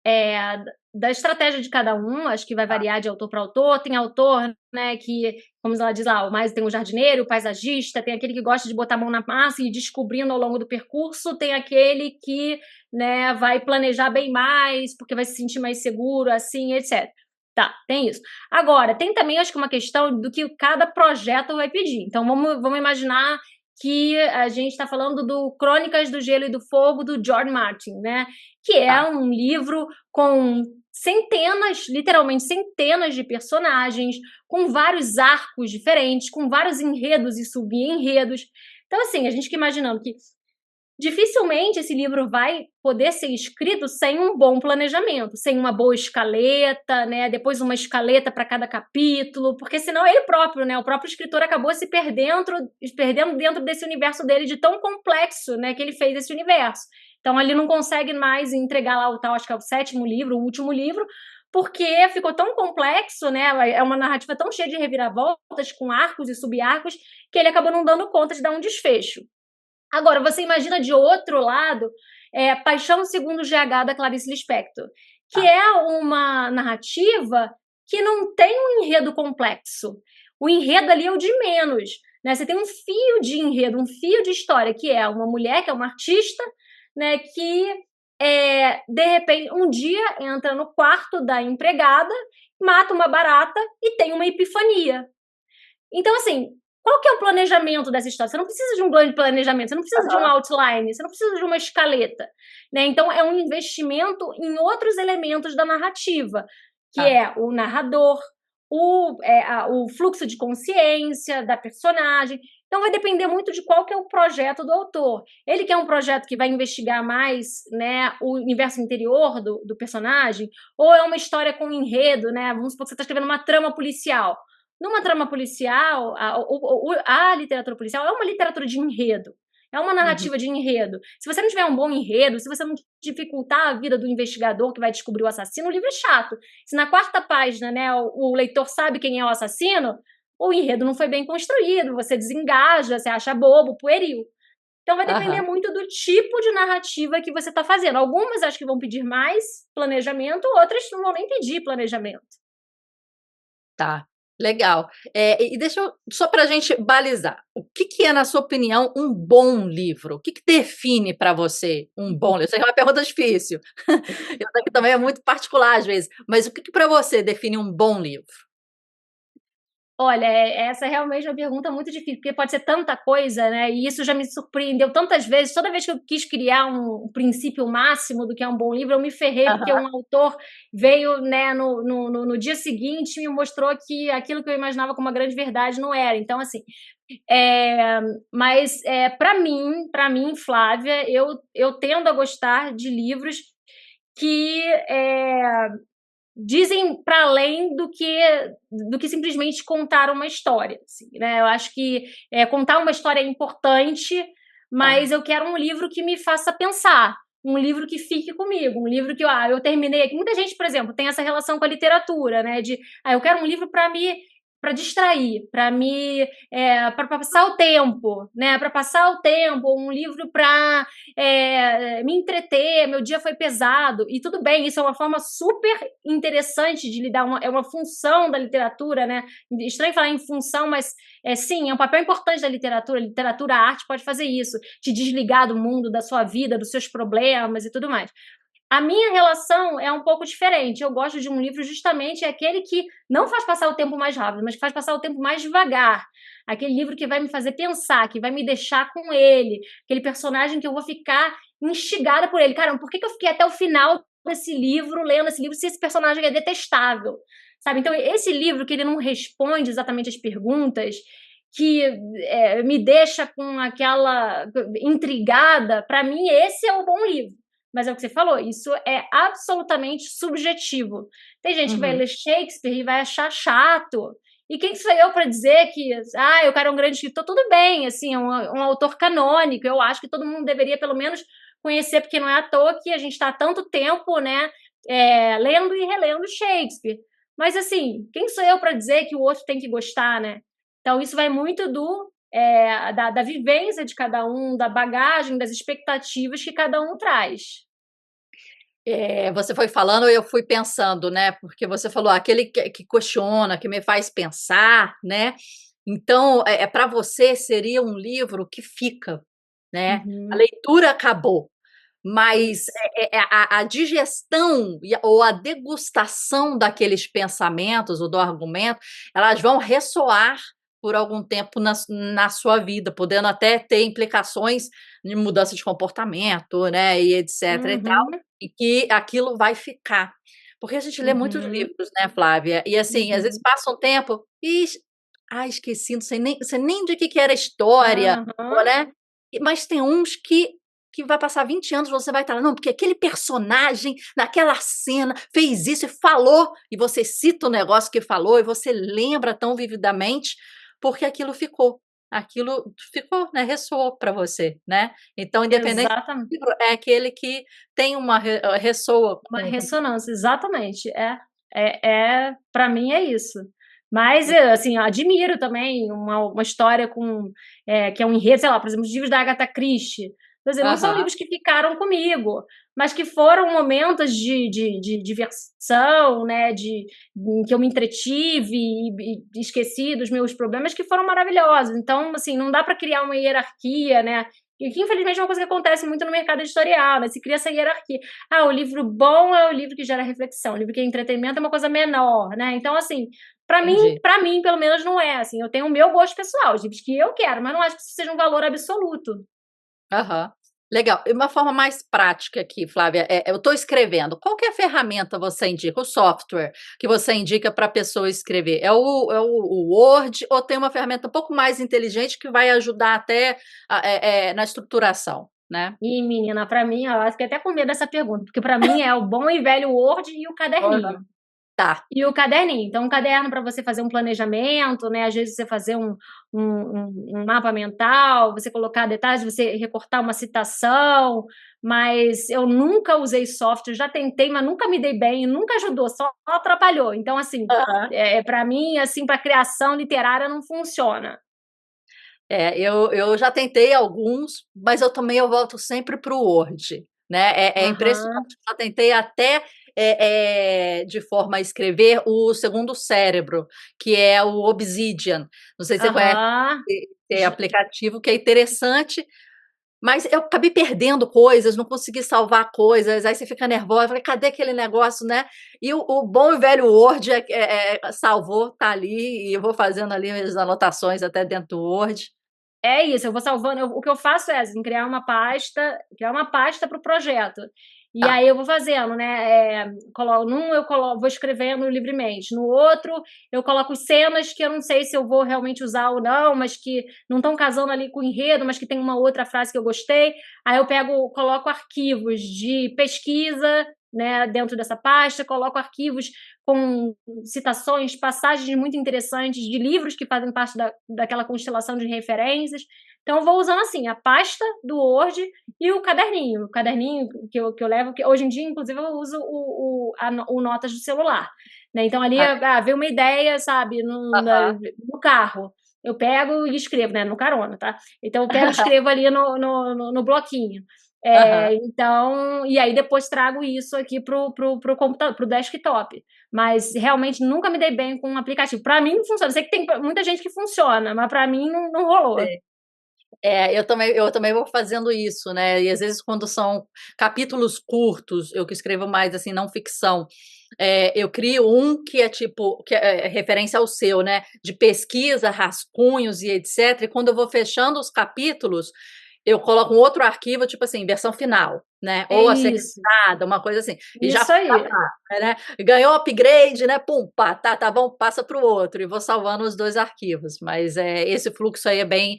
Speaker 2: eh, da estratégia de cada um, acho que vai variar de autor para autor. Tem autor, né, que, como ela diz lá, tem o jardineiro, o paisagista, tem aquele que gosta de botar a mão na massa e ir descobrindo ao longo do percurso, tem aquele que, né, vai planejar bem mais, porque vai se sentir mais seguro, assim, etc. Tá, tem isso. Agora, tem também, acho que uma questão do que cada projeto vai pedir. Então, vamos imaginar que a gente está falando do Crônicas do Gelo e do Fogo, do George Martin, né? Que é
Speaker 1: Tá.
Speaker 2: um livro com centenas, literalmente centenas de personagens, com vários arcos diferentes, com vários enredos e sub-enredos. Então, assim, a gente fica imaginando que dificilmente esse livro vai poder ser escrito sem um bom planejamento, sem uma boa escaleta, né? Depois uma escaleta para cada capítulo, porque senão ele próprio, né? O próprio escritor acabou perdendo dentro desse universo dele de tão complexo, né? Que ele fez esse universo. Então ele não consegue mais entregar lá o tal, acho que é o 7º livro, o último livro, porque ficou tão complexo, né? É uma narrativa tão cheia de reviravoltas, com arcos e subarcos, que ele acabou não dando conta de dar um desfecho. Agora, você imagina de outro lado, Paixão Segundo GH, da Clarice Lispector, que
Speaker 1: Tá.
Speaker 2: é uma narrativa que não tem um enredo complexo. O enredo ali é o de menos, né? Você tem um fio de enredo, um fio de história, que é uma mulher, que é uma artista, né, que de repente, um dia entra no quarto da empregada, mata uma barata e tem uma epifania. Então, assim, qual que é o planejamento dessa história? Você não precisa de um grande planejamento, você não precisa de um
Speaker 1: Aham.
Speaker 2: outline, você não precisa de uma escaleta, né? Então, é um investimento em outros elementos da narrativa, que
Speaker 1: Tá.
Speaker 2: é o narrador, o fluxo de consciência da personagem. Então, vai depender muito de qual que é o projeto do autor. Ele quer um projeto que vai investigar mais, né, o universo interior do personagem, ou é uma história com enredo, né? Vamos supor que você está escrevendo uma trama policial. Numa trama policial, a literatura policial é uma literatura de enredo, é uma
Speaker 1: Uhum.
Speaker 2: narrativa de enredo. Se você não tiver um bom enredo, se você não dificultar a vida do investigador que vai descobrir o assassino, o livro é chato. Se na 4ª página, né, o leitor sabe quem é o assassino, o enredo não foi bem construído, você desengaja, você acha bobo, pueril. Então vai depender
Speaker 1: Aham.
Speaker 2: muito do tipo de narrativa que você está fazendo. Algumas acho que vão pedir mais planejamento, outras não vão nem pedir planejamento.
Speaker 1: Tá, legal. E deixa eu só pra gente balizar, o que que é, na sua opinião, um bom livro? O que que define para você um bom livro? Eu sei que é uma pergunta difícil, eu sei que também é muito particular às vezes, mas o que que para você define um bom livro?
Speaker 2: Olha, essa é realmente uma pergunta muito difícil, porque pode ser tanta coisa, né, e isso já me surpreendeu tantas vezes. Toda vez que eu quis criar um princípio máximo do que é um bom livro, eu me ferrei, porque
Speaker 1: Aham.
Speaker 2: um autor veio, né, no dia seguinte e me mostrou que aquilo que eu imaginava como uma grande verdade não era. Então, assim, mas, para mim, Flávia, eu tendo a gostar de livros que, dizem para além do que simplesmente contar uma história, assim, né. Eu acho que, contar uma história é importante,
Speaker 1: Tá.
Speaker 2: mas eu quero um livro que me faça pensar, um livro que fique comigo, um livro que eu terminei aqui. Muita gente, por exemplo, tem essa relação com a literatura, né, de: "Ah, eu quero um livro para distrair, para passar o tempo, né, para passar o tempo, um livro para me entreter, meu dia foi pesado", e tudo bem, isso é uma forma super interessante de lidar, é uma função da literatura, né? Estranho falar em função, mas sim, é um papel importante da literatura. Literatura, a arte pode fazer isso, te desligar do mundo, da sua vida, dos seus problemas e tudo mais. A minha relação é um pouco diferente. Eu gosto de um livro justamente aquele que não faz passar o tempo mais rápido, mas que faz passar o tempo mais devagar. Aquele livro que vai me fazer pensar, que vai me deixar com ele, aquele personagem que eu vou ficar instigada por ele. Caramba, por que eu fiquei até o final desse livro, lendo esse livro, se esse personagem é detestável? Sabe? Então, esse livro que ele não responde exatamente as perguntas, que me deixa com aquela intrigada, para mim, esse é o bom livro. Mas é o que você falou, isso é absolutamente subjetivo. Tem gente que vai
Speaker 1: Uhum.
Speaker 2: ler Shakespeare e vai achar chato. E quem sou eu para dizer que, eu quero um grande escritor? Tudo bem, assim, é um autor canônico. Eu acho que todo mundo deveria, pelo menos, conhecer, porque não é à toa que a gente está há tanto tempo, né, lendo e relendo Shakespeare. Mas, assim, quem sou eu para dizer que o outro tem que gostar, né? Então, isso vai muito da vivência de cada um, da bagagem, das expectativas que cada um traz.
Speaker 1: Você foi falando, eu fui pensando, né, porque você falou: "Aquele que questiona, que me faz pensar", né, então, pra você seria um livro que fica, né, a
Speaker 2: Uhum,
Speaker 1: leitura acabou, mas,
Speaker 2: isso.
Speaker 1: a digestão ou a degustação daqueles pensamentos ou do argumento, elas vão ressoar por algum tempo na sua vida, podendo até ter implicações de mudança de comportamento, né, e etcétera e tal,
Speaker 2: Uhum,
Speaker 1: e que aquilo vai ficar. Porque a gente lê muitos
Speaker 2: uhum,
Speaker 1: livros, né, Flávia, e assim, às vezes
Speaker 2: uhum.
Speaker 1: passa um tempo e esqueci, não sei nem de que era a história, ou,
Speaker 2: Aham.
Speaker 1: né, mas tem uns que vai passar 20 anos, você vai estar lá: "Não, porque aquele personagem naquela cena fez isso e falou", e você cita o negócio que falou e você lembra tão vividamente, porque aquilo ficou, né, ressoou para você, né. Então independente
Speaker 2: Exatamente.
Speaker 1: do livro, é aquele que tem uma ressoa
Speaker 2: Uma
Speaker 1: com
Speaker 2: ressonância, exatamente. Para mim é isso. Mas,
Speaker 1: você.
Speaker 2: assim, admiro também uma história que é um enredo, sei lá, por exemplo, os livros da Agatha Christie. Por exemplo, não são
Speaker 1: Aham,
Speaker 2: livros que ficaram comigo, mas que foram momentos de diversão, né, em que eu me entretive e esqueci dos meus problemas, que foram maravilhosos. Então, assim, não dá para criar uma hierarquia, né, e que infelizmente é uma coisa que acontece muito no mercado editorial, né, se cria essa hierarquia. Ah, o livro bom é o livro que gera reflexão, o livro que é entretenimento é uma coisa menor, né. Então, assim, pra mim
Speaker 1: entendi.
Speaker 2: pra mim pelo menos não é, assim, eu tenho o meu gosto pessoal, os livros que eu quero, mas não acho que isso seja um valor absoluto.
Speaker 1: Aham. Legal. E uma forma mais prática aqui, Flávia, eu estou escrevendo, qual que é a ferramenta você indica, o software que você indica para a pessoa escrever? É o Word ou tem uma ferramenta um pouco mais inteligente que vai ajudar até na estruturação, né?
Speaker 2: Ih, menina, pra mim, ó, eu fiquei até com medo dessa pergunta, porque pra mim é o bom e velho Word e o
Speaker 1: Aham.
Speaker 2: caderninho.
Speaker 1: Tá.
Speaker 2: E o caderninho, então um caderno para você fazer um planejamento, né, às vezes você fazer um mapa mental, você colocar detalhes, você recortar uma citação, mas eu nunca usei software, já tentei, mas nunca me dei bem, nunca ajudou, só atrapalhou. Então assim,
Speaker 1: Aham.
Speaker 2: pra mim, assim, para criação literária não funciona.
Speaker 1: Eu já tentei alguns, mas eu volto sempre para o Word, né, é
Speaker 2: Aham,
Speaker 1: impressionante, já tentei até, de forma a escrever o segundo cérebro, que é o Obsidian, não sei se você conhece
Speaker 2: aham.
Speaker 1: esse aplicativo que é interessante, mas eu acabei perdendo coisas, não consegui salvar coisas, aí você fica nervosa, falei: "Cadê aquele negócio?", né, e o bom e velho Word salvou, tá ali, e eu vou fazendo ali as anotações até dentro do Word.
Speaker 2: É isso, eu vou salvando, o que eu faço é, assim, criar uma pasta para o projeto. E
Speaker 1: Tá.
Speaker 2: aí eu vou fazendo, né, vou escrevendo livremente, no outro eu coloco cenas que eu não sei se eu vou realmente usar ou não, mas que não estão casando ali com o enredo, mas que tem uma outra frase que eu gostei, aí eu coloco arquivos de pesquisa, né, dentro dessa pasta, coloco arquivos com citações, passagens muito interessantes de livros que fazem parte daquela constelação de referências. Então, eu vou usando assim a pasta do Word e o caderninho que eu levo, que hoje em dia, inclusive, eu uso o Notas do celular. Né? Então, ali
Speaker 1: Ah,
Speaker 2: veio uma ideia, sabe,
Speaker 1: aham.
Speaker 2: no carro. Eu pego e escrevo, né? No carona, tá? Então, eu pego e escrevo ali no bloquinho.
Speaker 1: Aham.
Speaker 2: Então, e aí depois trago isso aqui pro computador, pro desktop. Mas realmente nunca me dei bem com um aplicativo. Pra mim não funciona. Sei que tem muita gente que funciona, mas pra mim não rolou.
Speaker 1: Sei. Eu também vou fazendo isso, né, e às vezes quando são capítulos curtos, eu que escrevo mais, assim, não ficção, eu crio um que é tipo que é referência ao seu, né, de pesquisa, rascunhos e etcétera, e quando eu vou fechando os capítulos, eu coloco um outro arquivo, tipo assim, versão final, né,
Speaker 2: É
Speaker 1: ou a ser
Speaker 2: isso,
Speaker 1: editada, uma coisa assim, e já
Speaker 2: isso aí.
Speaker 1: pá, né, ganhou upgrade, né, pum, pá, tá bom, passa para o outro, e vou salvando os 2 arquivos, mas, esse fluxo aí é bem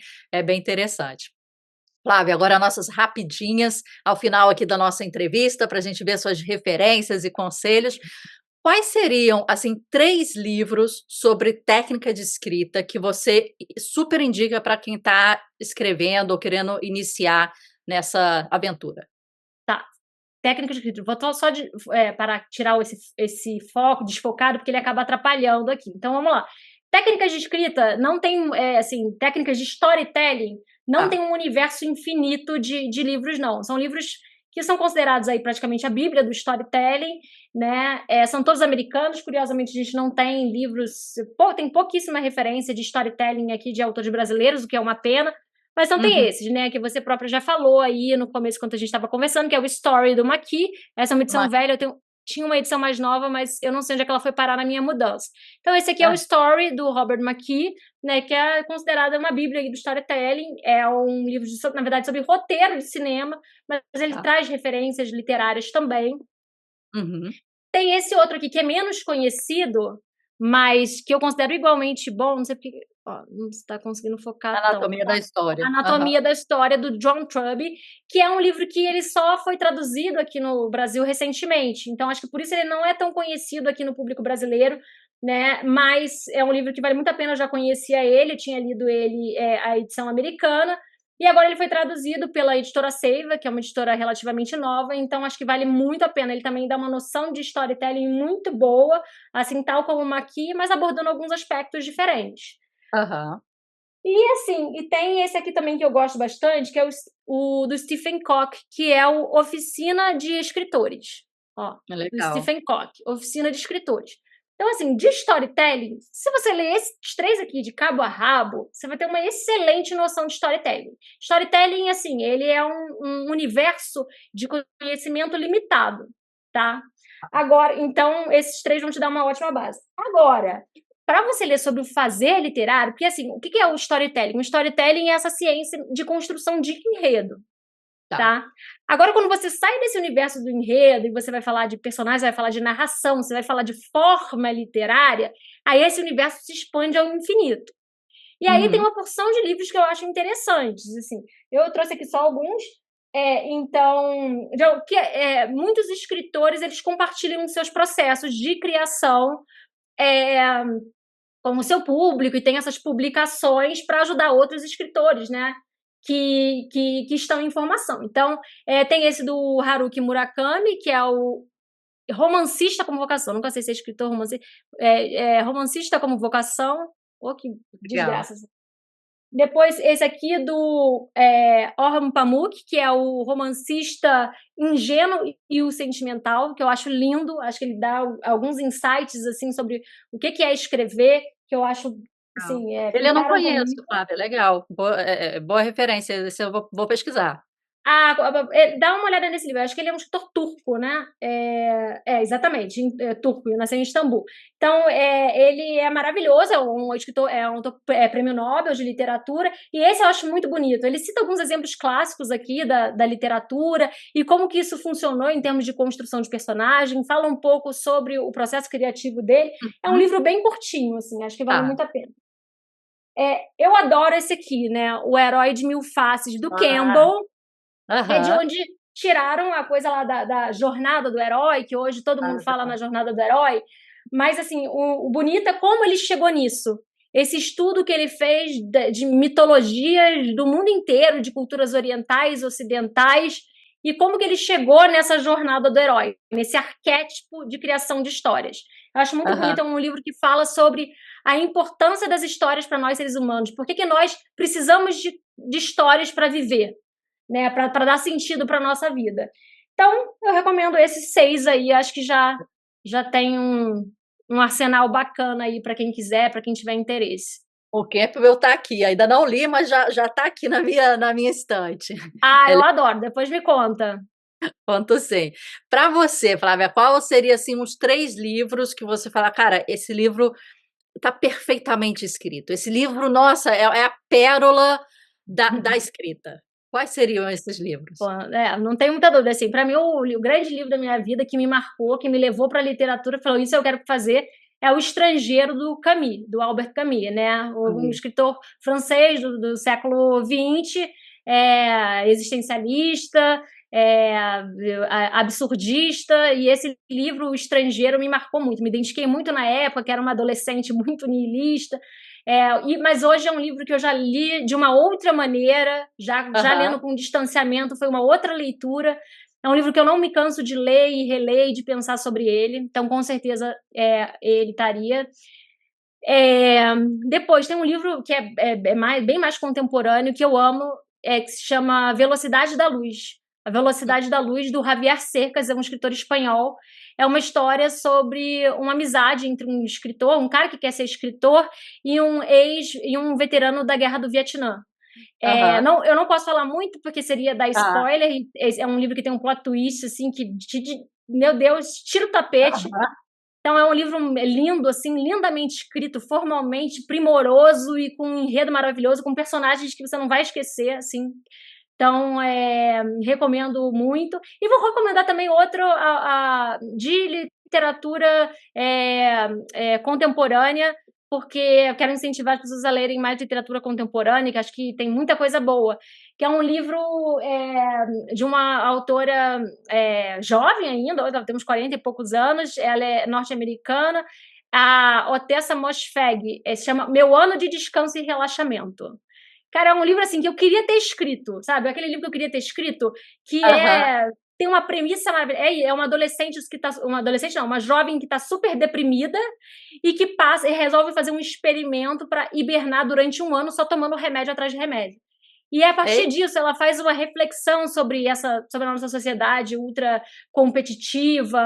Speaker 1: interessante. Flávia, agora nossas rapidinhas ao final aqui da nossa entrevista, para a gente ver suas referências e conselhos. Quais seriam, assim, 3 livros sobre técnica de escrita que você super indica para quem está escrevendo ou querendo iniciar nessa aventura?
Speaker 2: Tá. técnicas de escrita. Vou só para tirar esse foco desfocado, porque ele acaba atrapalhando aqui. Então, vamos lá. Técnicas de escrita não tem, assim, técnicas de storytelling não tem um universo infinito de livros, não. São livros que são considerados aí praticamente a bíblia do storytelling, né? São todos americanos, curiosamente a gente não tem livros, tem pouquíssima referência de storytelling aqui de autores brasileiros, o que é uma pena, mas não tem esses, né, que você própria já falou aí no começo, quando a gente estava conversando, que é o Story do McKee. Essa é uma edição velha, tinha uma edição mais nova, mas eu não sei onde é que ela foi parar na minha mudança. Então esse aqui é o Story, do Robert McKee, né, que é considerada uma bíblia do storytelling. É um livro, na verdade, sobre roteiro de cinema, mas ele traz referências literárias também. Tem esse outro aqui, que é menos conhecido, mas que eu considero igualmente bom, não sei porque... não está conseguindo focar.
Speaker 1: Anatomia da História.
Speaker 2: Anatomia da História, do John Truby, que é um livro que ele só foi traduzido aqui no Brasil recentemente. Então, acho que por isso ele não é tão conhecido aqui no público brasileiro, né? Mas é um livro que vale muito a pena, eu já conhecia ele, tinha lido ele, a edição americana, e agora ele foi traduzido pela editora Seiva, que é uma editora relativamente nova, então acho que vale muito a pena. Ele também dá uma noção de storytelling muito boa, assim, tal como o McKee, mas abordando alguns aspectos diferentes. E assim, e tem esse aqui também que eu gosto bastante, que é o do Stephen Cock, que é o Oficina de Escritores. Do Stephen Cock, Oficina de Escritores. Então, assim, de storytelling, se você ler esses três aqui de cabo a rabo, você vai ter uma excelente noção de storytelling. Storytelling, assim, ele é um universo de conhecimento limitado, tá? Agora, então, esses três vão te dar uma ótima base. Agora, para você ler sobre o fazer literário, porque, assim, o que é o storytelling? O storytelling é essa ciência de construção de enredo, tá? Agora, quando você sai desse universo do enredo e você vai falar de personagens, vai falar de narração, você vai falar de forma literária, aí esse universo se expande ao infinito. E aí tem uma porção de livros que eu acho interessantes, assim. Eu trouxe aqui só alguns. Então, muitos escritores, eles compartilham seus processos de criação com o seu público, e tem essas publicações para ajudar outros escritores, né? Que estão em formação. Então, tem esse do Haruki Murakami, que é o romancista como vocação. Nunca sei se é escritor, romancista. Romancista como vocação. Que desgraça. Depois, esse aqui do Orhan Pamuk, que é o romancista ingênuo e o sentimental, que eu acho lindo. Acho que ele dá alguns insights assim, sobre o que é escrever, que eu acho... Assim,
Speaker 1: ele eu não conheço, Flávia. Legal. Boa referência. Esse eu vou pesquisar.
Speaker 2: Dá uma olhada nesse livro. Eu acho que ele é um escritor turco, né? Exatamente, turco, nasceu em Istambul. Então, ele é maravilhoso, é um escritor, prêmio Nobel de literatura, e esse eu acho muito bonito. Ele cita alguns exemplos clássicos aqui da literatura e como que isso funcionou em termos de construção de personagem, fala um pouco sobre o processo criativo dele. É um livro bem curtinho, assim, acho que vale muito a pena. Eu adoro esse aqui, né? O Herói de Mil Faces, do Campbell. É de onde tiraram a coisa lá da jornada do herói, que hoje todo mundo fala na jornada do herói. Mas, assim, o bonito é como ele chegou nisso. Esse estudo que ele fez de mitologias do mundo inteiro, de culturas orientais, ocidentais, e como que ele chegou nessa jornada do herói, nesse arquétipo de criação de histórias. Eu acho muito bonito, é um livro que fala sobre a importância das histórias para nós, seres humanos. Por que nós precisamos de histórias para viver? Né, para dar sentido para a nossa vida. Então, eu recomendo esses 6 aí, acho que já tem um arsenal bacana aí para quem quiser, para quem tiver interesse.
Speaker 1: O Campbell está aqui, ainda não li, mas já está aqui na minha estante.
Speaker 2: Eu adoro, depois me conta.
Speaker 1: Conto sim. Para você, Flávia, qual seria assim, uns 3 livros que você fala, cara, esse livro está perfeitamente escrito, esse livro, nossa, é a pérola da escrita? Quais seriam esses livros?
Speaker 2: Não tenho muita dúvida. Assim, para mim, o grande livro da minha vida que me marcou, que me levou para a literatura, falou, isso eu quero fazer, é O Estrangeiro, do Camus, do Albert Camus, né? Um escritor francês do século XX, existencialista, absurdista, e esse livro, O Estrangeiro, me marcou muito. Me identifiquei muito na época, que era uma adolescente muito niilista. Mas hoje é um livro que eu já li de uma outra maneira, já lendo com distanciamento, foi uma outra leitura. É um livro que eu não me canso de ler e reler e de pensar sobre ele, então com certeza ele estaria. Depois tem um livro que bem mais contemporâneo, que eu amo, que se chama Velocidade da Luz. A Velocidade da Luz, do Javier Cercas, é um escritor espanhol. É uma história sobre uma amizade entre um escritor, um cara que quer ser escritor, e um veterano da Guerra do Vietnã.
Speaker 1: Aham.
Speaker 2: Eu não posso falar muito porque seria dar
Speaker 1: Tá.
Speaker 2: spoiler. É um livro que tem um plot twist, assim, meu Deus, tira o tapete.
Speaker 1: Aham.
Speaker 2: Então é um livro lindo, assim, lindamente escrito, formalmente, primoroso e com um enredo maravilhoso, com personagens que você não vai esquecer, assim. Então, recomendo muito. E vou recomendar também outro de literatura contemporânea, porque eu quero incentivar as pessoas a lerem mais literatura contemporânea, que acho que tem muita coisa boa. Que é um livro de uma autora jovem ainda, ela tem uns 40 e poucos anos, ela é norte-americana, a Otessa Moshfegh, se chama Meu Ano de Descanso e Relaxamento. Cara, é um livro assim que eu queria ter escrito, sabe? Aquele livro que eu queria ter escrito, que
Speaker 1: Aham.
Speaker 2: tem uma premissa maravilhosa. É uma adolescente que tá. Uma adolescente não, uma jovem que tá super deprimida e que passa e resolve fazer um experimento para hibernar durante um ano só tomando remédio atrás de remédio. E a partir
Speaker 1: Ei,
Speaker 2: disso, ela faz uma reflexão sobre sobre a nossa sociedade ultra competitiva,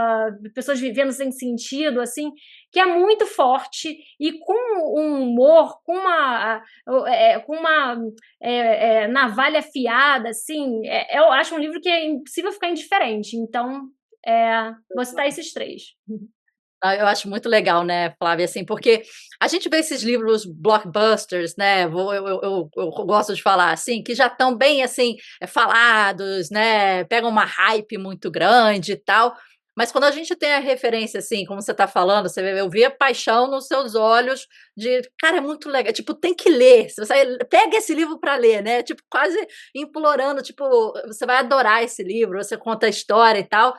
Speaker 2: pessoas vivendo sem sentido, assim, que é muito forte e com um humor, com uma navalha afiada, assim. Eu acho um livro que é impossível ficar indiferente. Então, vou citar esses três.
Speaker 1: eu acho muito legal, né, Flávia, assim, porque a gente vê esses livros blockbusters, né, eu gosto de falar assim, que já estão bem, assim, falados, né, pegam uma hype muito grande e tal, mas quando a gente tem a referência, assim, como você está falando, eu vi a paixão nos seus olhos de, cara, é muito legal, tipo, tem que ler, se você pega esse livro para ler, né, tipo, quase implorando, tipo, você vai adorar esse livro, você conta a história e tal,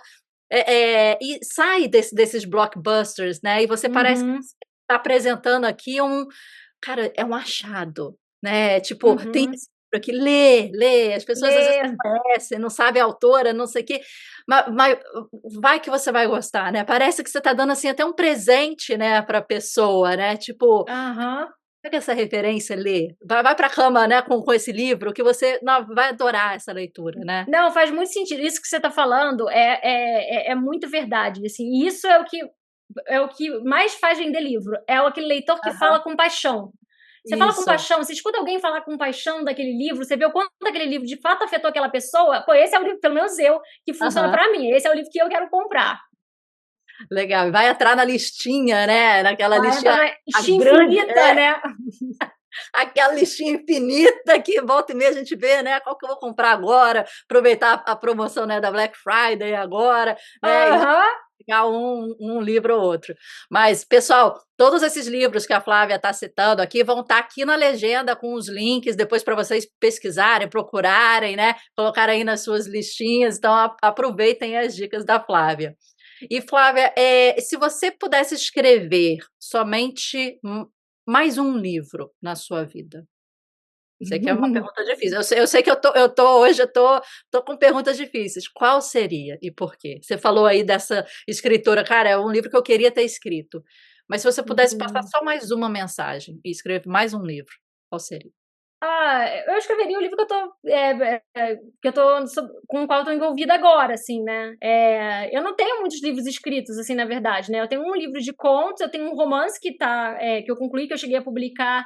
Speaker 1: e sai desses blockbusters, né, e você parece que
Speaker 2: Uhum,
Speaker 1: está apresentando aqui cara, é um achado, né, tipo, tem
Speaker 2: uhum.
Speaker 1: esse livro aqui, lê, as pessoas às vezes
Speaker 2: Lê.
Speaker 1: não conhecem, não sabe a autora, não sei o quê, mas vai que você vai gostar, né, parece que você está dando, assim, até um presente, né, para a pessoa, né, tipo,
Speaker 2: Aham.
Speaker 1: pega essa referência, lê, vai pra cama, né, com esse livro que você, vai adorar essa leitura, né.
Speaker 2: Não, faz muito sentido. Isso que você está falando é muito verdade, assim, e isso é o que mais faz vender livro, é aquele leitor que
Speaker 1: Aham.
Speaker 2: fala com paixão. Você fala com
Speaker 1: Isso.
Speaker 2: paixão, você escuta alguém falar com paixão daquele livro, você vê o quanto aquele livro de fato afetou aquela pessoa, pô, esse é o livro, pelo menos eu, que funciona
Speaker 1: Aham.
Speaker 2: pra mim, esse é o livro que eu quero comprar.
Speaker 1: Legal, vai entrar na listinha, né, naquela
Speaker 2: Vai entrar
Speaker 1: listinha,
Speaker 2: na
Speaker 1: a
Speaker 2: listinha
Speaker 1: grande
Speaker 2: infinita, né.
Speaker 1: aquela listinha infinita que volta e meia a gente vê, né, qual que eu vou comprar agora, aproveitar a promoção, né, da Black Friday agora, né, e já
Speaker 2: Aham.
Speaker 1: pegar um livro ou outro. Mas, pessoal, todos esses livros que a Flávia está citando aqui vão estar aqui na legenda com os links depois para vocês pesquisarem, procurarem, né, colocar aí nas suas listinhas, então aproveitem as dicas da Flávia. E Flávia, se você pudesse escrever somente mais um livro na sua vida? Sei que é uma pergunta difícil. Eu sei que eu tô com perguntas difíceis. Qual seria e por quê? Você falou aí dessa escritora, cara, é um livro que eu queria ter escrito. Mas se você pudesse passar
Speaker 2: Uhum.
Speaker 1: só mais uma mensagem e escrever mais um livro, qual seria?
Speaker 2: Eu escreveria o livro que eu tô com o qual eu tô envolvida agora, assim, né. Eu não tenho muitos livros escritos, assim, na verdade, né. Eu tenho um livro de contos, eu tenho um romance que eu concluí, que eu cheguei a publicar,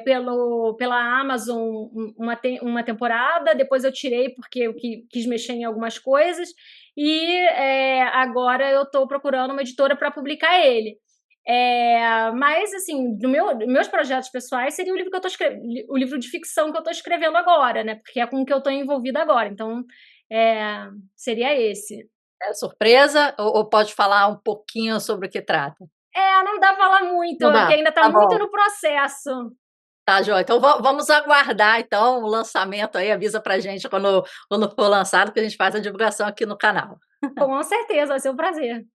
Speaker 2: pela Amazon uma temporada, depois eu tirei porque eu quis mexer em algumas coisas, e, agora eu tô procurando uma editora para publicar ele. Mas, assim, meus projetos pessoais seria o livro que eu tô o livro de ficção que eu tô escrevendo agora, né, porque é com o que eu tô envolvida agora, então, seria esse.
Speaker 1: É surpresa ou pode falar um pouquinho sobre o que trata?
Speaker 2: Não dá pra falar muito,
Speaker 1: Não
Speaker 2: porque
Speaker 1: dá?
Speaker 2: ainda tá
Speaker 1: Tá
Speaker 2: muito
Speaker 1: bom.
Speaker 2: no processo.
Speaker 1: Tá joia. Então vamos aguardar então o lançamento aí, avisa pra gente quando for lançado, que a gente faz a divulgação aqui no canal.
Speaker 2: Com certeza, vai ser um prazer.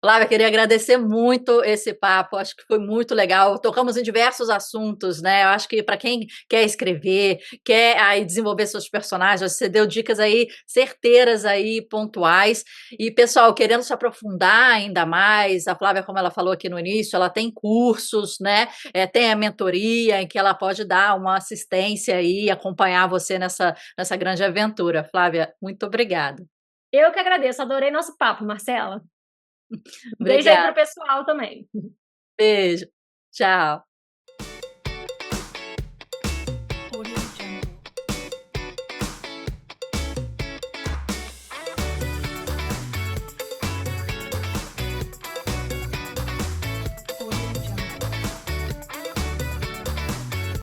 Speaker 1: Flávia, queria agradecer muito esse papo, acho que foi muito legal. Tocamos em diversos assuntos, né? Eu acho que para quem quer escrever, quer aí desenvolver seus personagens, você deu dicas aí certeiras aí, pontuais. E pessoal, querendo se aprofundar ainda mais, a Flávia, como ela falou aqui no início, ela tem cursos, né? Tem a mentoria em que ela pode dar uma assistência aí, acompanhar você nessa grande aventura. Flávia, muito obrigada.
Speaker 2: Eu que agradeço, adorei nosso papo, Marcela. Beijo aí
Speaker 1: Obrigada.
Speaker 2: pro pessoal também.
Speaker 1: Beijo. Tchau.